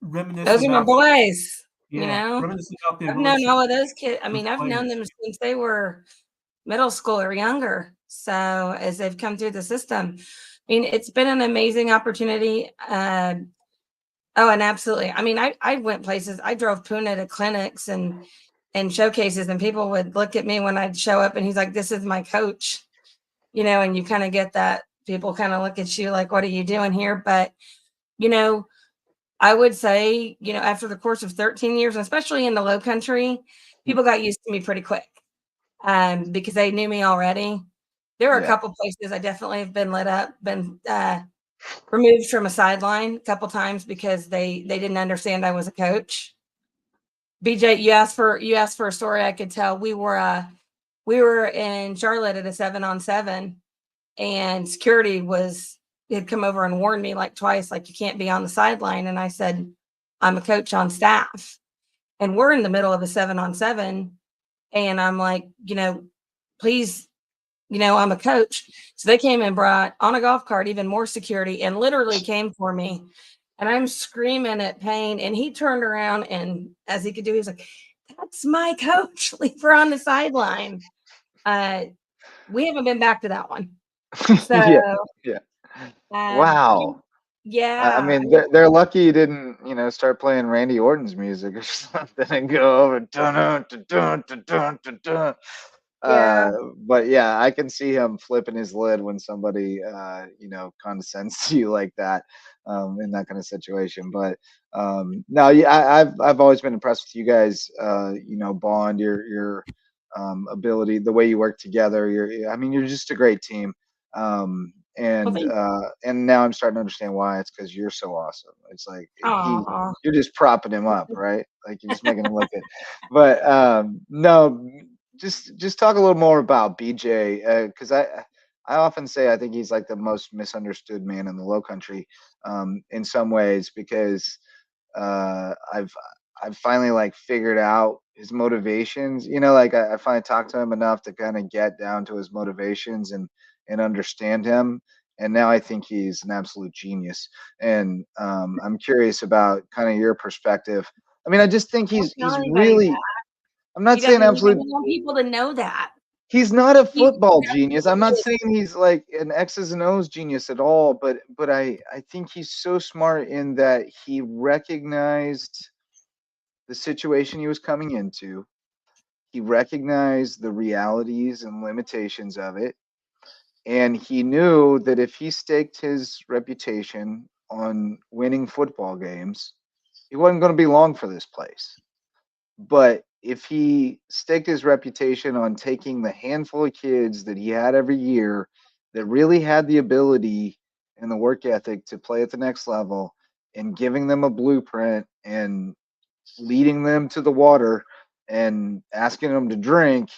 reminiscing. Those are my boys. Reminiscing out there. I've known all of those kids. I mean, I've known them since they were middle school or younger. So as they've come through the system, I mean, it's been an amazing opportunity. And absolutely. I mean, I went places. I drove Puna to clinics and showcases, and people would look at me when I'd show up, and he's like, "This is my coach," and you kind of get that. People kind of look at you like, "What are you doing here?" But, I would say, after the course of 13 years, especially in the Low Country, people got used to me pretty quick, because they knew me already. There were a couple places I definitely have been removed from a sideline a couple times because they didn't understand I was a coach. BJ, you asked for a story I could tell. We were in Charlotte at a 7-on-7, and security had come over and warned me like twice, like, you can't be on the sideline. And I said, I'm a coach on staff, and we're in the middle of a 7-on-7. And I'm like, please I'm a coach. So they came and brought on a golf cart even more security and literally came for me. And I'm screaming at pain. And he turned around and as he could do, he's like, that's my coach. Leave her on the sideline. We haven't been back to that one. So yeah. Wow. yeah. I mean, they're lucky you didn't, start playing Randy Orton's music or something and go over dun dun dun dun dun dun dun. Yeah. But yeah, I can see him flipping his lid when somebody, condescends to you like that, in that kind of situation. But no, yeah, I've always been impressed with you guys. Bond, your ability, the way you work together. You're just a great team. And now I'm starting to understand why. It's because you're so awesome. It's like you're just propping him up, right? Like you're just making him look good. But no, just talk a little more about BJ, because I often say I think he's like the most misunderstood man in the Low Country, in some ways, because I've finally like figured out his motivations. I finally talked to him enough to kind of get down to his motivations and understand him. And now I think he's an absolute genius. And I'm curious about kind of your perspective. I mean, I just think he's really. I'm not saying absolute. I want people to know that He's not a football genius. I'm not saying he's like an X's and O's genius at all, but I think he's so smart in that he recognized the situation he was coming into. He recognized the realities and limitations of it. And he knew that if he staked his reputation on winning football games, he wasn't going to be long for this place. But if he staked his reputation on taking the handful of kids that he had every year that really had the ability and the work ethic to play at the next level and giving them a blueprint and leading them to the water and asking them to drink,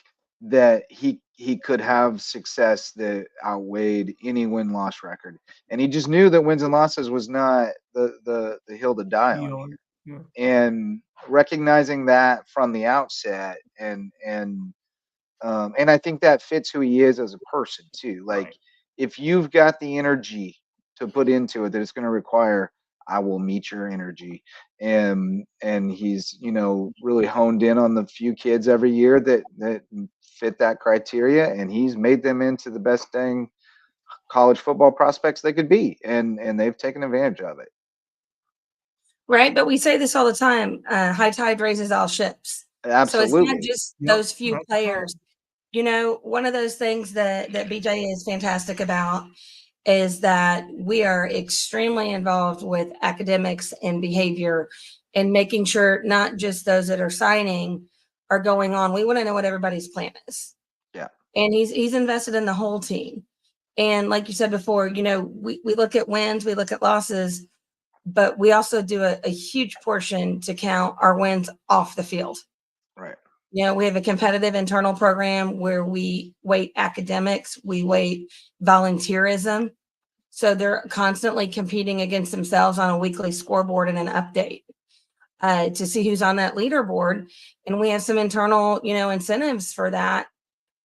that he could have success that outweighed any win-loss record. And he just knew that wins and losses was not the hill to die on here. Yeah. And recognizing that from the outset, and I think that fits who he is as a person too. Like, Right. if you've got the energy to put into it that it's going to require, I will meet your energy. And he's really honed in on the few kids every year that fit that criteria, and he's made them into the best dang college football prospects they could be, and they've taken advantage of it. Right. But we say this all the time. High tide raises all ships. Absolutely. So it's not just those few players. One of those things that BJ is fantastic about is that we are extremely involved with academics and behavior and making sure not just those that are signing are going on. We want to know what everybody's plan is. Yeah. And he's invested in the whole team. And like you said before, we look at wins, we look at losses, but we also do a huge portion to count our wins off the field. Right. We have a competitive internal program where we weight academics, we weight volunteerism. So they're constantly competing against themselves on a weekly scoreboard and an update to see who's on that leaderboard. And we have some internal, incentives for that.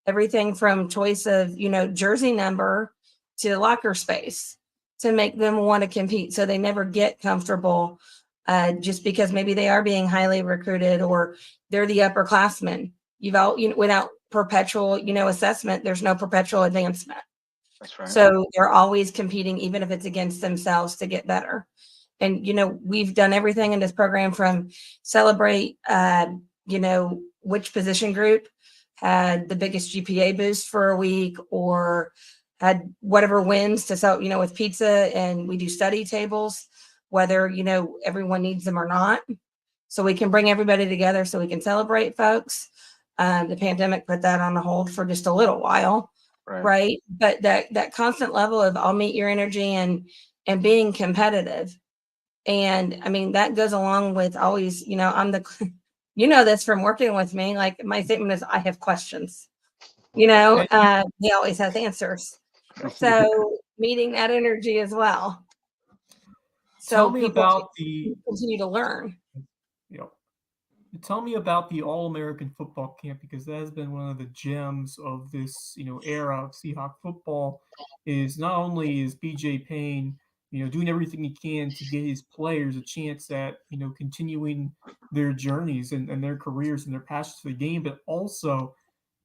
Everything from choice of, jersey number to locker space to make them want to compete. So they never get comfortable just because maybe they are being highly recruited or they're the upperclassmen. Without perpetual, assessment, there's no perpetual advancement. That's right. So they're always competing, even if it's against themselves, to get better. And, we've done everything in this program from celebrate, which position group had the biggest GPA boost for a week or had whatever wins to sell, with pizza, and we do study tables, whether, everyone needs them or not. So we can bring everybody together so we can celebrate folks. The pandemic put that on hold for just a little while. Right. But that constant level of I'll meet your energy and being competitive. And I mean, that goes along with always, I'm that's from working with me. Like my statement is I have questions, he always has answers. So meeting that energy as well. So Tell me people about continue to learn. Tell me about the All-American football camp, because that has been one of the gems of this, era of Seahawk football. Is not only is BJ Payne, doing everything he can to get his players a chance at, continuing their journeys and their careers and their passions for the game, but also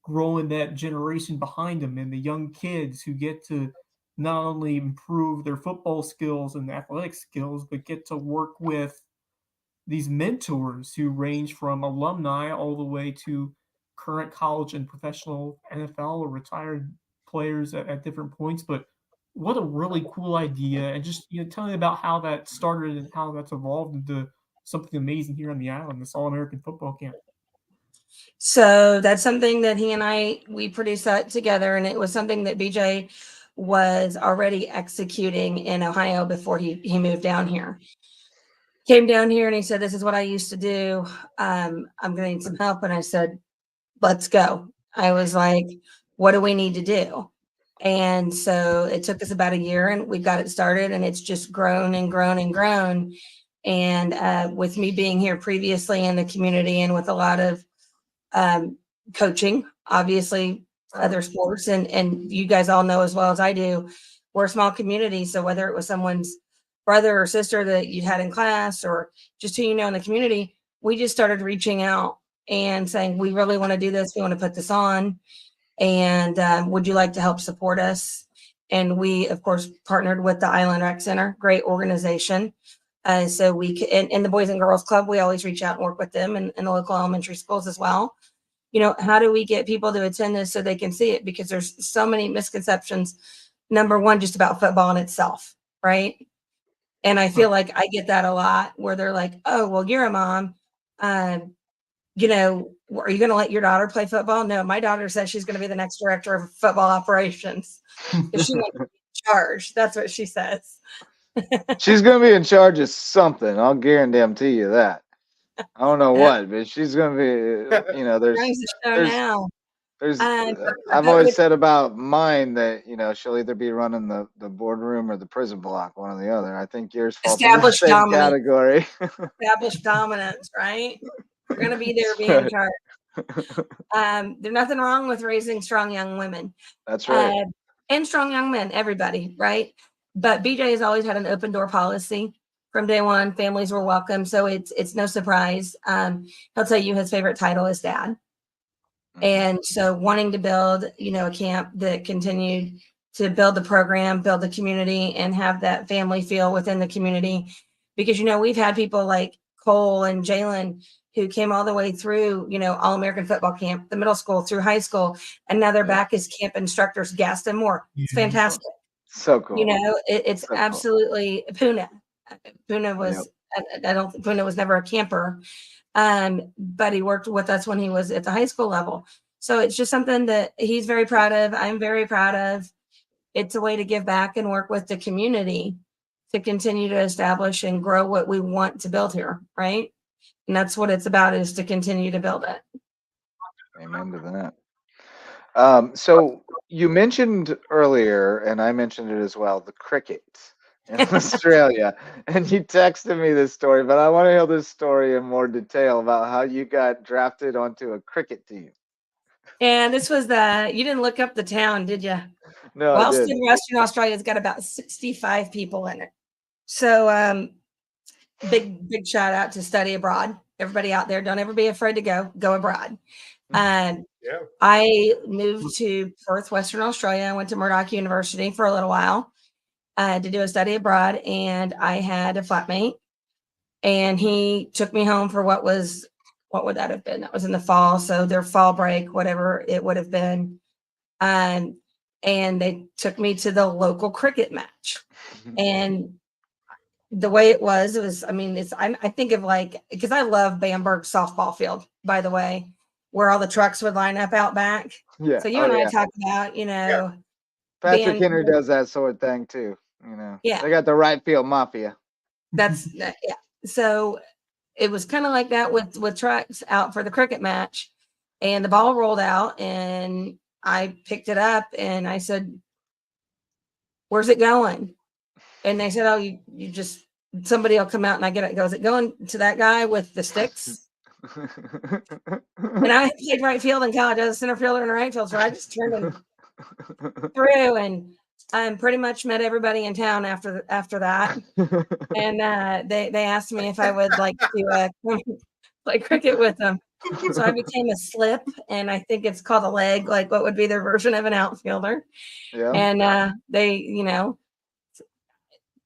growing that generation behind them and the young kids who get to not only improve their football skills and athletic skills, but get to work with these mentors who range from alumni all the way to current college and professional NFL or retired players at different points. But what a really cool idea. And just, tell me about how that started and how that's evolved into something amazing here on the island, this All-American football camp. So that's something that he and we produced that together. And it was something that BJ was already executing in Ohio before he moved down here. Came down here and he said, "This is what I used to do. I'm going to need some help." And I said, "Let's go." I was like, "What do we need to do?" And so it took us about a year and we got it started, and it's just grown and grown and grown. And with me being here previously in the community and with a lot of coaching, obviously other sports, and you guys all know as well as I do, we're a small community. So whether it was someone's brother or sister that you had in class or just who in the community, we just started reaching out and saying, "We really want to do this. We want to put this on. And would you like to help support us?" And we, of course, partnered with the Island Rec Center, great organization. So we in the Boys and Girls Club, we always reach out and work with them and the local elementary schools as well. How do we get people to attend this so they can see it? Because there's so many misconceptions. Number one, just about football in itself, right? And I feel like I get that a lot where they're like, "Oh, well, you're a mom. Are you going to let your daughter play football?" No, my daughter says she's going to be the next director of football operations. If she wants to be in charge, that's what she says. She's going to be in charge of something. I'll guarantee you that. I don't know what, but she's going to be, I've always said about mine that, she'll either be running the boardroom or the prison block, one or the other. I think yours falls in the same category. Established dominance, right? We're going to be there being charged. There's nothing wrong with raising strong young women. That's right. And strong young men, everybody, right? But BJ has always had an open door policy from day one. Families were welcome. So it's no surprise. He'll tell you his favorite title is dad. And so wanting to build, a camp that continued to build the program, build the community, and have that family feel within the community. Because, we've had people like Cole and Jalen who came all the way through, All-American football camp, the middle school through high school, and now they're back as camp instructors, Gaston Moore. It's fantastic. So cool. It's so absolutely cool. Puna was, I don't think Puna was never a camper. But he worked with us when he was at the high school level. So it's just something that he's very proud of. I'm very proud of. It's a way to give back and work with the community to continue to establish and grow what we want to build here, right? And that's what it's about, is to continue to build it. Amen to that. So you mentioned earlier, and I mentioned it as well, the cricket in Australia. And you texted me this story, but I want to hear this story in more detail about how you got drafted onto a cricket team. And this was you didn't look up the town, did you? No, Wellston, Western Australia's got about 65 people in it. So big shout out to study abroad. Everybody out there, don't ever be afraid to go abroad. I moved to Perth, Western Australia. I went to Murdoch University for a little while to do a study abroad, and I had a flatmate, and he took me home for what would that have been? That was in the fall, so their fall break, whatever it would have been. And they took me to the local cricket match. And the way it was, I think of because I love Bamberg softball field, by the way, where all the trucks would line up out back. Yeah. So you and I talk about, Patrick Henry does that sort of thing too. They got the right field mafia. That's yeah. So it was kind of like that with trucks out for the cricket match, and the ball rolled out, and I picked it up, and I said, "Where's it going?" And they said, "Oh, you just somebody will come out and I get it." Goes it going to that guy with the sticks? And I played right field in college. I was a center fielder in the right field, so I just turned them through and pretty much met everybody in town after that. And they asked me if I would like to play cricket with them. So I became a slip, and I think it's called a leg, like what would be their version of an outfielder. Yeah. And they,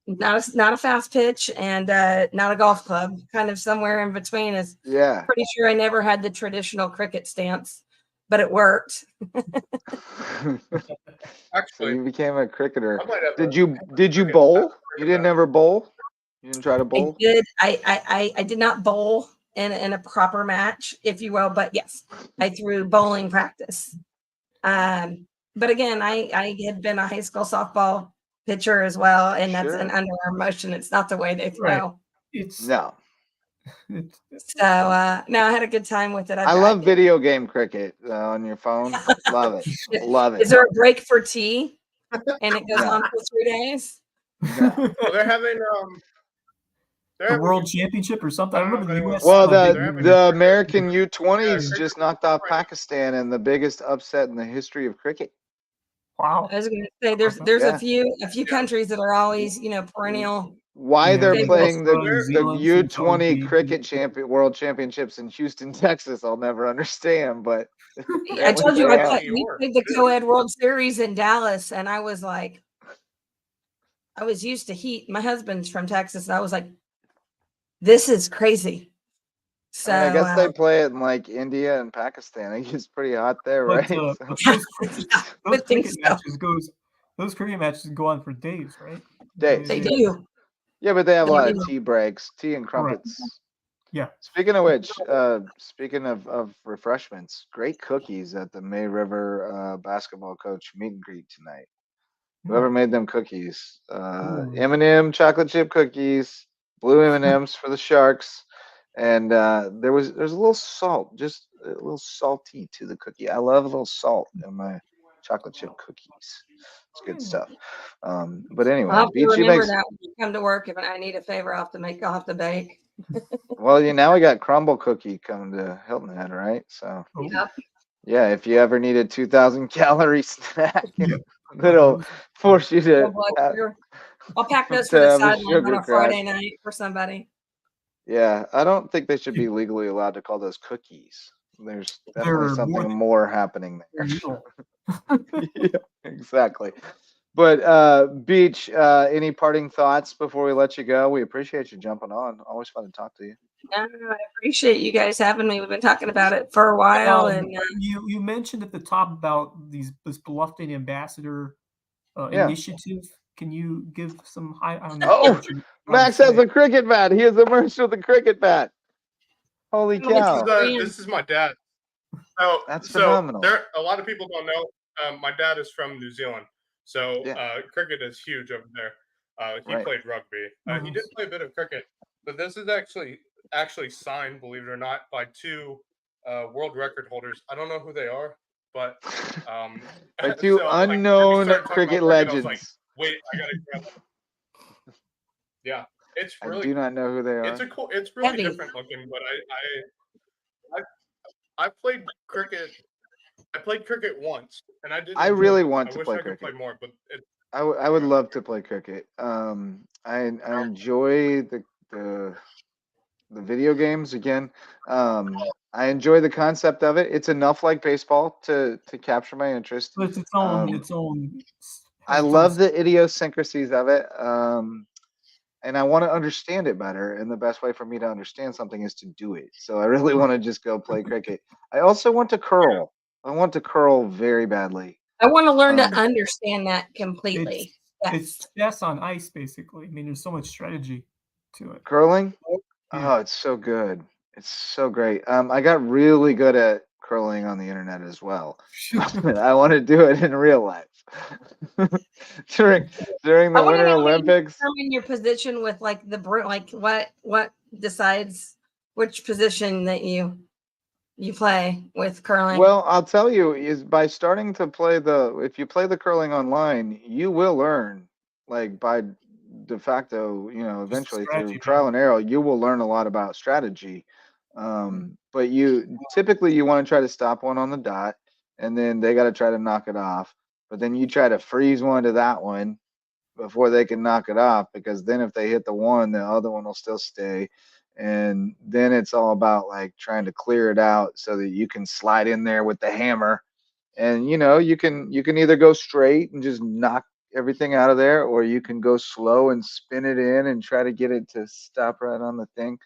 not a fast pitch and not a golf club, kind of somewhere in between. Is pretty sure I never had the traditional cricket stance, but it worked. Actually, so you became a cricketer. Did you bowl? You didn't ever bowl? You didn't try to bowl? I did. I did not bowl in a proper match, if you will, but yes, I threw bowling practice. But again, I had been a high school softball pitcher as well, and that's an underarm motion. It's not the way they throw. Right. It's so no, I had a good time with it. I love video game cricket on your phone. Love it. Love it. Is there a break for tea? And it goes on for 3 days. Well, they're having the World Championship or something. I remember the U.S. Well, the American U20s just knocked off Pakistan in the biggest upset in the history of cricket. Wow. I was going to say there's a few countries that are always perennial. Why they're playing the U20 cricket World Championships in Houston, Texas, I'll never understand. But I told you we played the Co-Ed World Series in Dallas, and I was like, I was used to heat. My husband's from Texas, and I was like, this is crazy. So I guess they play it in like India and Pakistan. I think it's pretty hot there, right? Those cricket matches go on for days, right? Days. They do. Yeah, but they have a lot of tea breaks, tea and crumpets. Correct. Yeah. Speaking of which, speaking of refreshments, great cookies at the May River basketball coach meet and greet tonight. Whoever made them cookies, M&M chocolate chip cookies, blue M&Ms for the Sharks, and there's a little salt, just a little salty to the cookie. I love a little salt in my chocolate chip cookies. It's good stuff. But anyway, I'll remember that when you come to work. If I need a favor, I'll have to bake. Well, now we got crumble cookie coming to Hilton Head, right? So yeah, if you ever need a 2,000 calorie snack, that'll force you to. I'll pack those for the sideline on a Friday night for somebody. Yeah, I don't think they should be legally allowed to call those cookies. There's definitely something more happening there. Yeah, exactly. But Beach, any parting thoughts before we let you go? We appreciate you jumping on. Always fun to talk to you. I appreciate you guys having me. We've been talking about it for a while. And you mentioned at the top about this Bluffton Ambassador initiative. Can you give some high? Max has a cricket bat. He has a merch with a cricket bat. Holy cow! This is my dad. So that's phenomenal. A lot of people don't know. My dad is from New Zealand, so cricket is huge over there. He played rugby. He did play a bit of cricket, but this is actually signed, believe it or not, by 2 world record holders. I don't know who they are, but by 2 unknown cricket legends. Wait, I gotta grab them. Yeah, it's really. I do not know who they are. It's really different looking, but I played cricket. I played cricket once, and I didn't. I really want to play cricket. Play more, but I would love to play cricket. I enjoy the video games again. I enjoy the concept of it. It's enough like baseball to capture my interest. But it's its own. I love the idiosyncrasies of it. And I want to understand it better. And the best way for me to understand something is to do it. So I really want to just go play cricket. I also want to curl. I want to curl very badly. I want to learn to understand that completely. It's chess on ice, basically. I mean, there's so much strategy to it. Curling? Oh, it's so good. It's so great. I got really good at curling on the internet as well. I want to do it in real life. during the Winter Olympics. Determine your position with like the like what decides which position that you play with curling. Well, I'll tell you is by starting to play if you play the curling online, you will learn like by de facto, eventually through trial and error, you will learn a lot about strategy. But but typically you want to try to stop one on the dot, and then they got to try to knock it off. But then you try to freeze one to that one before they can knock it off, because then if they hit the one, the other one will still stay. And then it's all about like trying to clear it out so that you can slide in there with the hammer. And you can either go straight and just knock everything out of there, or you can go slow and spin it in and try to get it to stop right on the thing.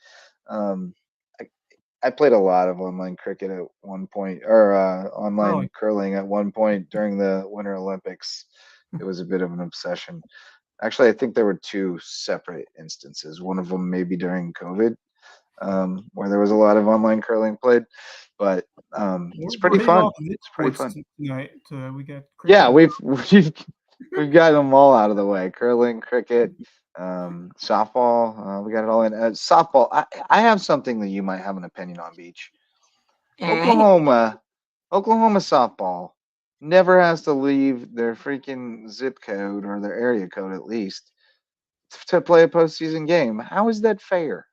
I played a lot of online cricket at one point, or online curling at one point during the Winter Olympics. It was a bit of an obsession. Actually, I think there were 2 separate instances. One of them maybe during COVID, where there was a lot of online curling played. But it's pretty fun. It's pretty fun. Tonight, we got yeah, we've got them all out of the way. Curling, cricket, softball. We got it all in. Softball. I have something that you might have an opinion on, Beach. Oklahoma softball never has to leave their freaking zip code, or their area code at least, to play a postseason game. How is that fair?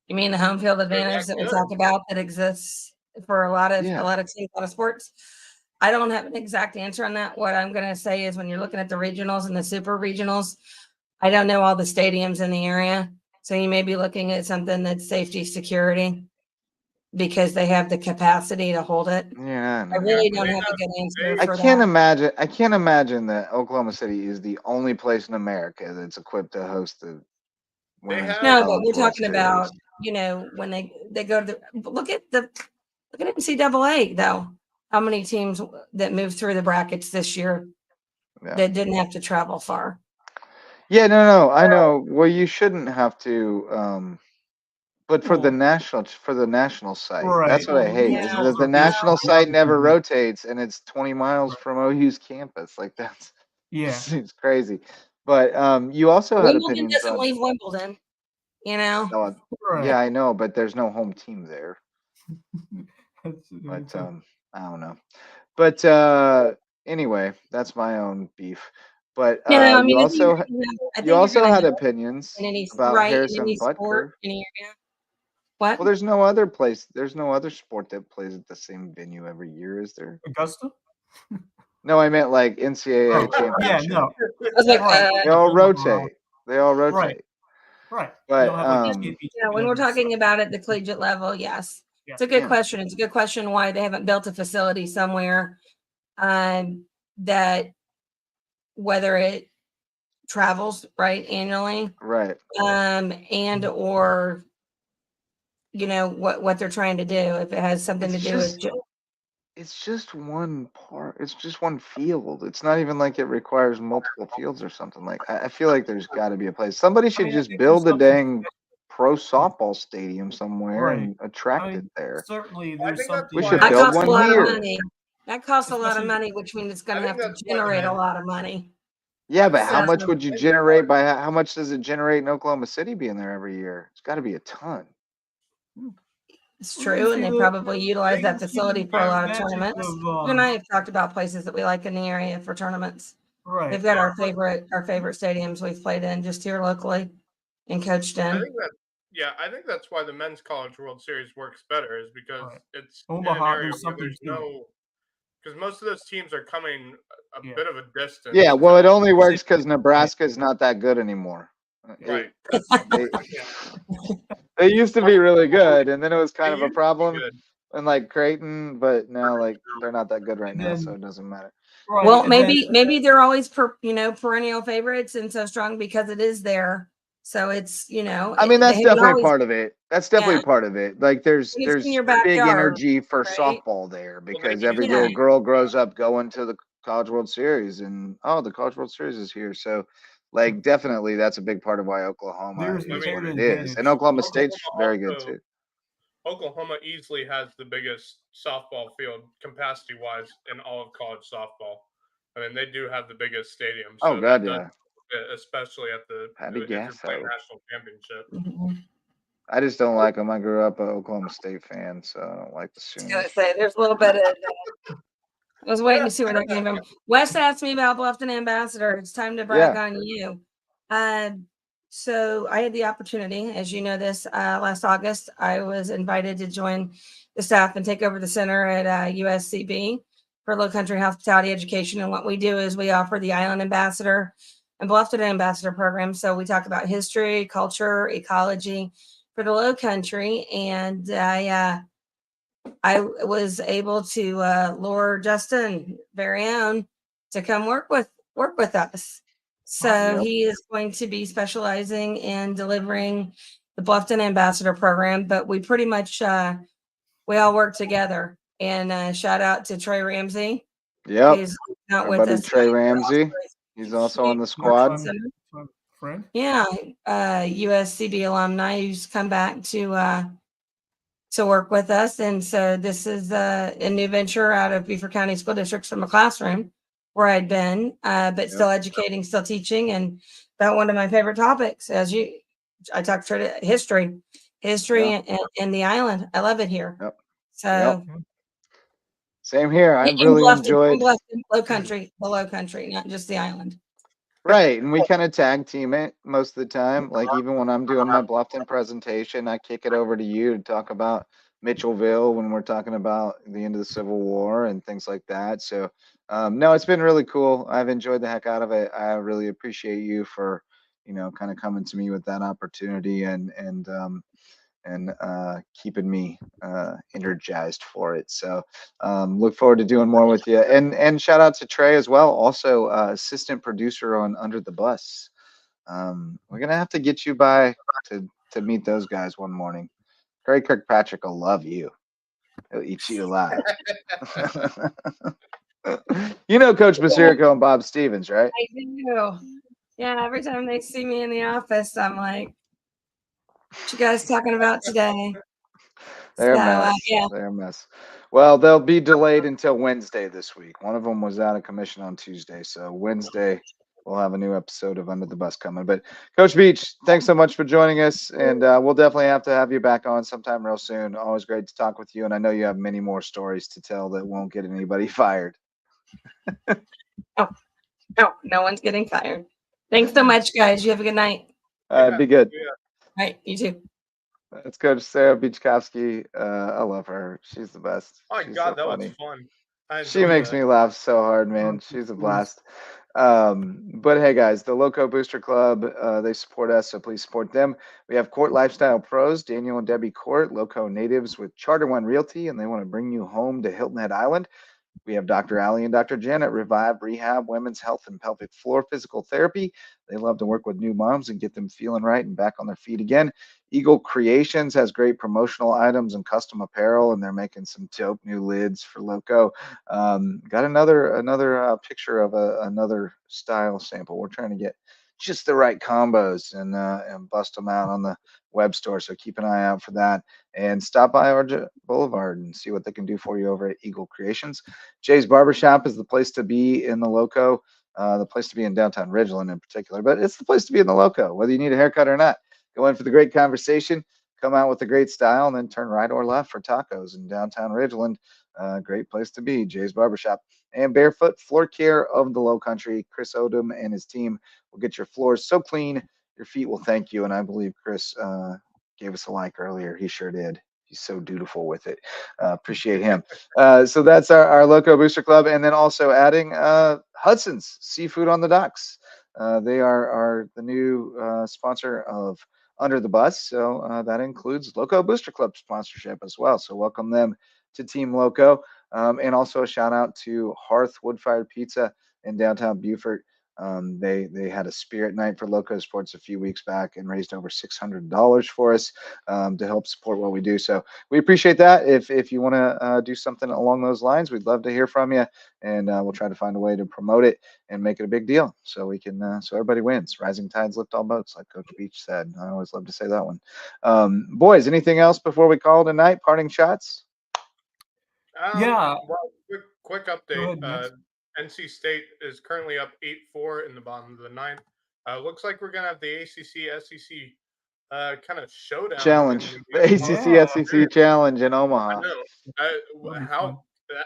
You mean the home field advantage that we talk about that exists for a lot of teams, a lot of sports? I don't have an exact answer on that. What I'm going to say is, when you're looking at the regionals and the super regionals, I don't know all the stadiums in the area. So you may be looking at something that's safety, security, because they have the capacity to hold it. Yeah, I really don't have a good answer for that. I can't imagine that Oklahoma City is the only place in America that's equipped to host the No, but we're talking about, when they go to look at NCAA though. How many teams that moved through the brackets this year that didn't have to travel far? Yeah, no, I know. Well, you shouldn't have to, but for the national site, that's what I hate. Is that the national site never rotates, and it's 20 miles from OU's campus. Like it's crazy. But you also had opinions doesn't leave Wimbledon, Yeah, I know, but there's no home team there. But I don't know. But anyway, that's my own beef. But you also had opinions about Harrison Butker. What? Well, there's no other place. There's no other sport that plays at the same venue every year, is there? Augusta? No, I meant like NCAA championship. Yeah, no. I was like, they all rotate. Right. But when we're talking about at the collegiate level, yes. It's a good question. It's a good question why they haven't built a facility somewhere that, whether it travels annually, and or what they're trying to do, if it has something to do with. It's just one part. It's just one field. It's not even like it requires multiple fields or something. Like I feel like there's got to be a place. Somebody should just build a dang pro softball stadium somewhere and attract it there. Certainly, there's something. We should build one here. That costs a lot of money, which means it's going to have to generate a lot of money. Yeah, but how much would you generate by how much does it generate in Oklahoma City being there every year? It's got to be a ton. It's true, and they probably utilize that facility for a lot of tournaments. You and I have talked about places that we like in the area for tournaments. Right. They've got our favorite stadiums we've played in just here locally and coached in. I think that's why the Men's College World Series works better, is because it's Omaha, in an area there's where there's because most of those teams are coming a bit of a distance. Yeah, well, it only works because Nebraska is not that good anymore. Right. They used to be really good, and then it was kind of a problem in like Creighton, but now they're not that good right now, so it doesn't matter. Right. Well, maybe they're always perennial favorites and so strong because it is there. So it's I mean, that's definitely part of it. That's definitely part of it. Like there's big energy for softball there because every little girl grows up going to the College World Series, and the College World Series is here. So definitely that's a big part of why Oklahoma is what it is. And Oklahoma State's very good too. Oklahoma easily has the biggest softball field capacity wise in all of college softball. I mean, they do have the biggest stadium. So God, yeah. Especially at the national championship. Mm-hmm. I just don't like them. I grew up an Oklahoma State fan, so I don't like the Sooners. I was gonna say there's a little bit of. I was waiting to see where that came from. Wes asked me about Bluffton Ambassador. It's time to brag on you. So I had the opportunity, as you know, this last August, I was invited to join the staff and take over the center at USCB for Low Country Hospitality Education. And what we do is we offer the Island Ambassador and Bluffton Ambassador program. So we talk about history, culture, ecology for the Low Country. And I was able to lure Justin, very own, to come work with us. So he is going to be specializing in delivering the Bluffton Ambassador program, but we pretty much we all work together. And shout out to Trey Ramsey. Yep. He's not Our with buddy us. Trey Ramsey. He's also on the squad. Friend. Yeah, USCB alumni who's come back to work with us. And so this is a new venture out of Beaufort County School District from a classroom where I'd been, but still educating, still teaching. And about one of my favorite topics, I talked to history and the island. I love it here. Yep. So same here. I and really Bluffton, enjoyed the Low Country, not just the island. Right, and we kind of tag team it most of the time. Like even when I'm doing my Bluffton presentation, I kick it over to you to talk about Mitchellville when we're talking about the end of the Civil War and things like that. So, no, it's been really cool. I've enjoyed the heck out of it. I really appreciate you for, kind of coming to me with that opportunity and keeping me energized for it. So look forward to doing more with you. And shout out to Trey as well, also assistant producer on Under the Bus. We're gonna have to get you by to meet those guys one morning. Craig Kirkpatrick will love you. He'll eat you alive. Coach Basirico and Bob Stevens, right? I do. Yeah, every time they see me in the office, I'm like, what you guys talking about today? They're a mess. They're a mess. Well, they'll be delayed until Wednesday this week. One of them was out of commission on Tuesday. So Wednesday, we'll have a new episode of Under the Bus coming. But Coach Beach, thanks so much for joining us. And we'll definitely have to have you back on sometime real soon. Always great to talk with you. And I know you have many more stories to tell that won't get anybody fired. No one's getting fired. Thanks so much, guys. You have a good night. Be good. All right, you too. Let's go to Sarah Beachkofsky. I love her. She's the best. Oh my She's God, so that funny. was fun. She makes me laugh so hard, man. She's a blast. But hey, guys, the Lowco Booster Club, they support us, so please support them. We have Court Lifestyle Pros, Daniel and Debbie Court, Lowco natives with Charter One Realty, and they want to bring you home to Hilton Head Island. We have Dr. Allie and Dr. Janet, Revive, Rehab, Women's Health and Pelvic Floor Physical Therapy. They love to work with new moms and get them feeling right and back on their feet again. Eagle Creations has great promotional items and custom apparel, and they're making some dope new lids for Lowco. Got another picture of another style sample. We're trying to get just the right combos and bust them out on the web store. So keep an eye out for that and stop by Orja Boulevard and see what they can do for you over at Eagle Creations. Jay's Barbershop is the place to be in the Lowco, the place to be in downtown Ridgeland in particular, but it's the place to be in the Lowco, whether you need a haircut or not. Go in for the great conversation, come out with a great style, and then turn right or left for tacos in downtown Ridgeland. Great place to be, Jay's Barbershop. And Barefoot Floor Care of the Low Country. Chris Odom and his team will get your floors so clean, your feet will thank you. And I believe Chris gave us a like earlier. He sure did. He's so dutiful with it. Appreciate him. So that's our Lowco Booster Club. And then also adding Hudson's Seafood on the Docks. They are the new sponsor of Under the Bus. So that includes Lowco Booster Club sponsorship as well. So welcome them to Team Lowco. And also a shout out to Hearth Wood-Fired Pizza in downtown Beaufort. They had a spirit night for LowcoSports a few weeks back and raised over $600 for us to help support what we do. So we appreciate that. If you want to do something along those lines, we'd love to hear from you, and we'll try to find a way to promote it and make it a big deal so we can so everybody wins. Rising tides lift all boats, like Coach Beach said. I always love to say that one. Boys, anything else before we call it a night? Parting shots? Yeah. Well, quick update. Ahead, NC State is currently up 8-4 in the bottom of the ninth. Looks like we're gonna have the ACC SEC kind of showdown challenge. The ACC SEC challenge in Omaha. I know.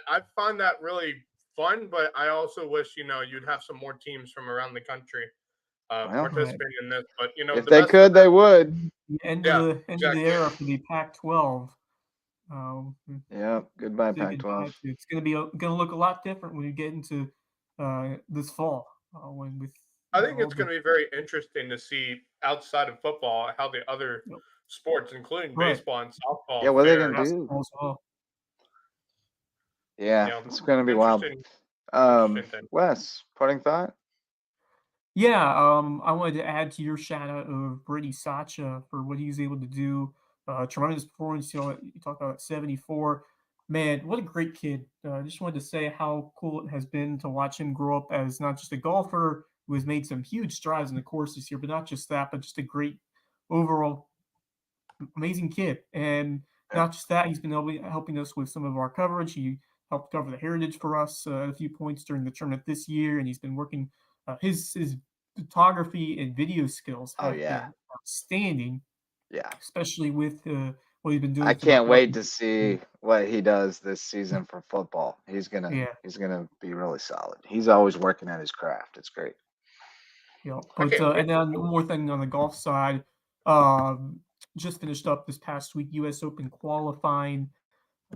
I find that really fun, but I also wish you'd have some more teams from around the country participating in this. But if they could, they would. End Yeah, of the era for the Pac-12. Yeah, goodbye say goodbye Pac-12. to. It's gonna look a lot different when you get into this fall. I think it's going to be very interesting to see outside of football how the other sports, including baseball and softball, Yeah, what are they fare. gonna do? as well. Yeah, it's gonna be wild. Interesting thing. Wes, parting thought? Yeah, I wanted to add to your shout out of Brady Sacha for what he was able to do. Tremendous performance. You talk about 74. Man, what a great kid. Just wanted to say how cool it has been to watch him grow up as not just a golfer who has made some huge strides in the course this year, but not just that, but just a great overall amazing kid. And not just that, he's been helping us with some of our coverage. He helped cover the Heritage for us at a few points during the tournament this year, and he's been working his photography and video skills have been outstanding. Yeah, especially with what he's been doing. I can't wait to see what he does this season for football. He's gonna be really solid. He's always working at his craft. It's great. Yeah, but and then one more thing on the golf side, just finished up this past week U.S. Open qualifying,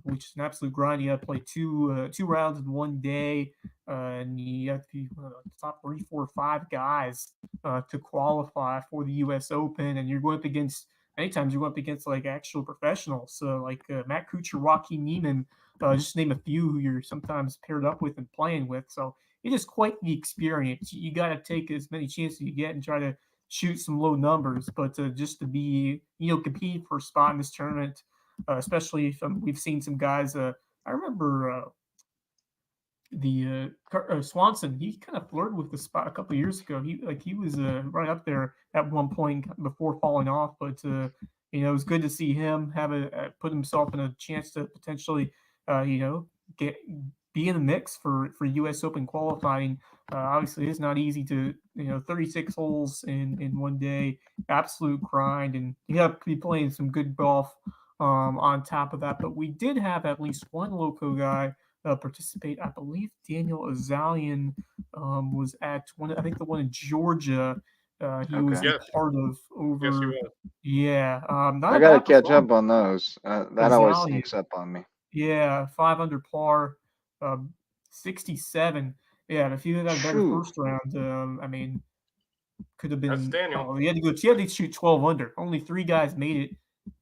which is an absolute grind. You got to play two rounds in one day, and you have to be one of the top 3, 4, 5 guys to qualify for the U.S. Open, and you're going up against. Many times you're going up against like actual professionals, like Matt Kuchar, Joaquin Niemann, just to name a few who you're sometimes paired up with and playing with. So it is quite the experience. You got to take as many chances you get and try to shoot some low numbers, but just to be, compete for a spot in this tournament, especially if we've seen some guys. I remember Swanson. He kind of flirted with the spot a couple of years ago. He was right up there at one point before falling off, but it was good to see him have put himself in a chance to potentially be in the mix for U.S. Open qualifying. Obviously, it's not easy to 36 holes in one day, absolute grind, and you have to be playing some good golf on top of that. But we did have at least one Lowco guy participate. I believe Daniel Azalian was at one. I think the one in Georgia. He was a part of over. Yes, he was. Yeah, I got to catch up on those. That always sneaks up on me. Yeah, 5 under par, 67. Yeah, if he had a better first round, I mean, could have been. That's Daniel. He had to shoot 12 under. Only 3 guys made it.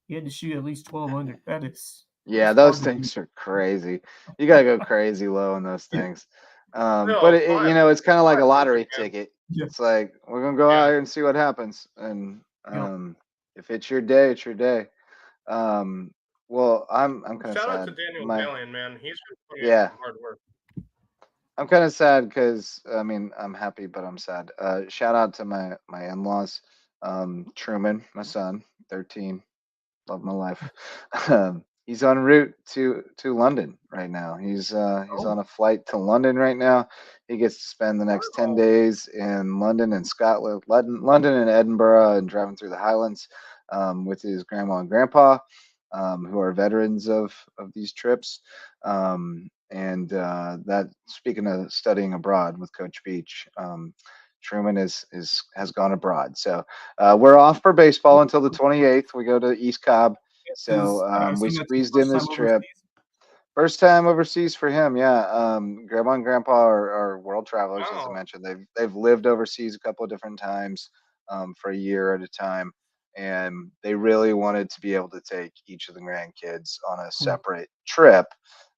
He had to shoot at least 12 under. That is. Yeah, those things are crazy. You gotta go crazy low in those things. But it's kind of like a lottery ticket. Yeah. It's like we're gonna go out here and see what happens, and if it's your day, it's your day. Well, I'm kind of sad. Shout out to Daniel Azalian, man. He's been putting in hard work. I'm kind of sad because I'm happy, but I'm sad. Shout out to my in-laws, Truman, my son, 13, love my life. He's en route to London right now. He's on a flight to London right now. He gets to spend the next 10 days in London and Scotland, London and Edinburgh, and driving through the Highlands with his grandma and grandpa, who are veterans of these trips. And that, speaking of studying abroad with Coach Beach, Truman has gone abroad. So we're off for baseball until the 28th. We go to East Cobb. So we squeezed in this trip. First time overseas for him, yeah. Grandma and Grandpa are world travelers, as I mentioned. They've lived overseas a couple of different times for a year at a time, and they really wanted to be able to take each of the grandkids on a separate trip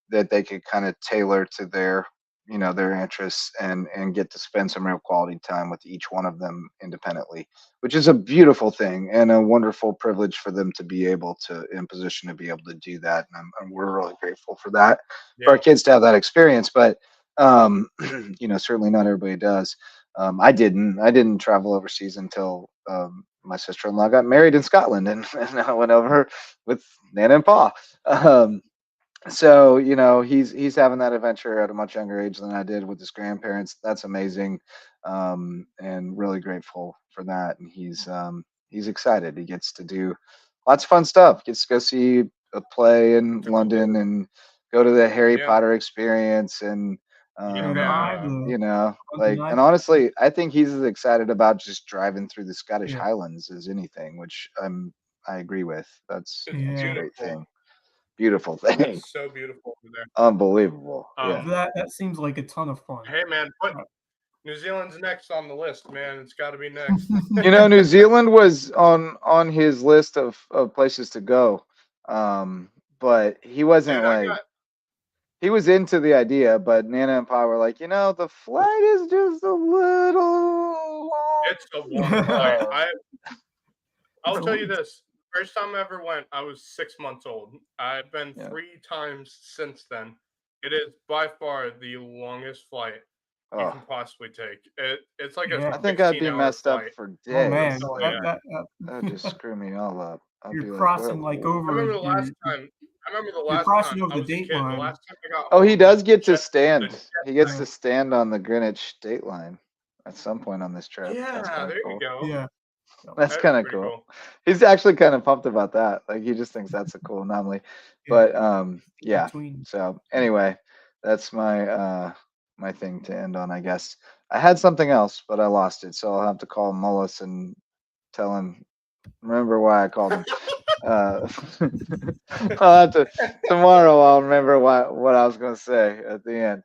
that they could kind of tailor to their interests and get to spend some real quality time with each one of them independently, which is a beautiful thing and a wonderful privilege for them to be able to, in position to be able to do that. And we're really grateful for that, for our kids to have that experience. But, certainly not everybody does. I didn't travel overseas until my sister-in-law got married in Scotland, and I went over with Nana and Pa. So he's having that adventure at a much younger age than I did with his grandparents. That's amazing, and really grateful for that. And he's excited. He gets to do lots of fun stuff. Gets to go see a play in London and go to the Harry Potter experience and You know, like, and honestly, I think he's as excited about just driving through the Scottish Highlands as anything, which I agree with. That's a great thing. Beautiful thing. It's so beautiful over there. Unbelievable. That seems like a ton of fun. Hey man, New Zealand's next on the list, man. It's got to be next. You know, New Zealand was on his list of places to go, but he wasn't he was into the idea, but Nana and Pa were like, the flight is just a little long. It's a long flight. I'll tell you this. First time I ever went, I was 6 months old. I've been 3 times since then. It is by far the longest flight you can possibly take. It's like I think I'd be messed up flight. for days. Oh man, that'd just screw me all up. You're crossing over. I remember the last time. You're crossing over the date line. Oh, he does get to stand. He gets to stand on the Greenwich date line at some point on this trip. Yeah, there you go. Yeah. That's kind of cool. He's actually kind of pumped about that. Like, he just thinks that's a cool anomaly. But yeah. So anyway, that's my my thing to end on, I guess. I had something else, but I lost it. So I'll have to call Mullis and tell him, remember why I called him. I'll have to, tomorrow I'll remember what I was going to say at the end.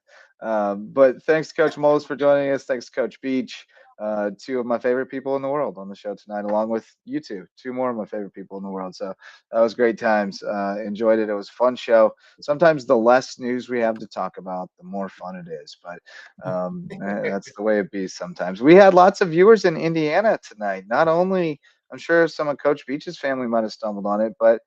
But thanks to Coach Mullis for joining us. Thanks to Coach Beach. 2 of my favorite people in the world on the show tonight, along with you 2 more of my favorite people in the world. So that was great times. Enjoyed it. It was a fun show. Sometimes the less news we have to talk about, the more fun it is. But that's the way it be sometimes. We had lots of viewers in Indiana tonight. Not only, I'm sure some of Coach Beach's family might have stumbled on it, but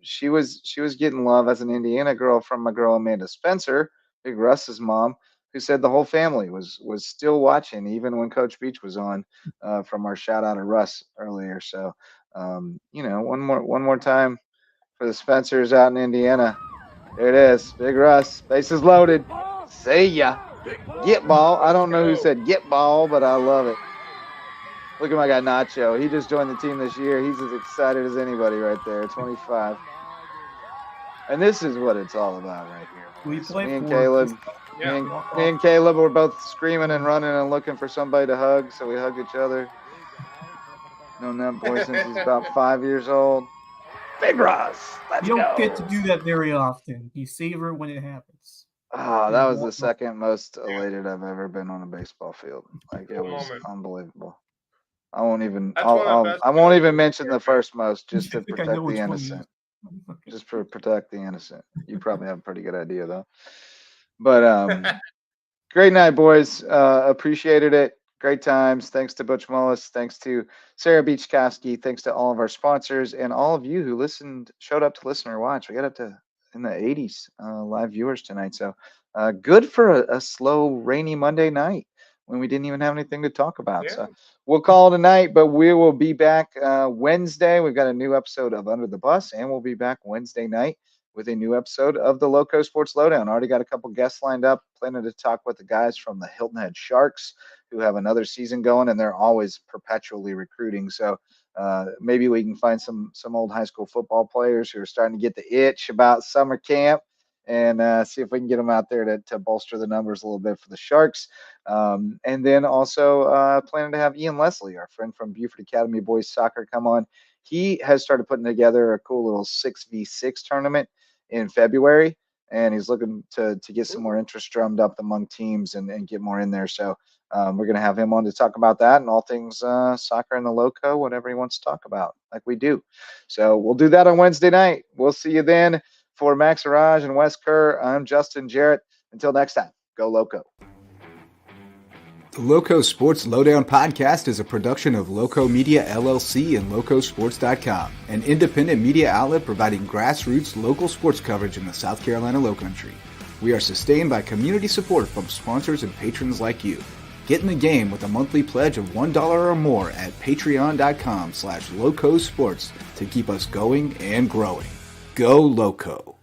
she was getting love as an Indiana girl from my girl Amanda Spencer, Big Russ's mom, who said the whole family was still watching even when Coach Beach was on, from our shout out to Russ earlier. So one more time for the Spencers out in Indiana. There it is. Big Russ, bases loaded. See ya. Get ball. I don't know who said get ball, but I love it. Look at my guy Nacho. He just joined the team this year. He's as excited as anybody right there. 25. And this is what it's all about right here. We play me and Caleb. Yeah. Me and Caleb were both screaming and running and looking for somebody to hug, so we hugged each other. Known that boy since he's about 5 years old. Big Russ, let's go. You don't get to do that very often. You savor it when it happens. Oh, that was the second most elated I've ever been on a baseball field. Like, it was unbelievable. I won't even mention the first most, just to protect the innocent. Just to protect the innocent. You probably have a pretty good idea though. But great night, boys. Appreciated it. Great times. Thanks to Butch Mullis. Thanks to Sarah Beachkofsky. Thanks to all of our sponsors and all of you who showed up to listen or watch. We got up to in the 80s live viewers tonight. So good for a slow, rainy Monday night when we didn't even have anything to talk about. Yeah. So we'll call it a night, but we will be back Wednesday. We've got a new episode of Under the Bus, and we'll be back Wednesday night with a new episode of the LowcoSports Lowdown. Already got a couple guests lined up, planning to talk with the guys from the Hilton Head Sharks, who have another season going, and they're always perpetually recruiting. So maybe we can find some old high school football players who are starting to get the itch about summer camp, and see if we can get them out there to bolster the numbers a little bit for the Sharks. And then also planning to have Ian Leslie, our friend from Buford Academy Boys Soccer, come on. He has started putting together a cool little 6v6 tournament in February, and he's looking to get some more interest drummed up among teams and get more in there. So we're going to have him on to talk about that and all things soccer in the Lowco, whatever he wants to talk about, like we do. So we'll do that on Wednesday night. We'll see you then. For Max Arraj and Wes Kerr, I'm Justin Jarrett. Until next time, go Lowco. The LowcoSports Lowdown podcast is a production of Lowco Media LLC and LowcoSports.com, an independent media outlet providing grassroots local sports coverage in the South Carolina Lowcountry. We are sustained by community support from sponsors and patrons like you. Get in the game with a monthly pledge of $1 or more at patreon.com/LowcoSports to keep us going and growing. Go Lowco.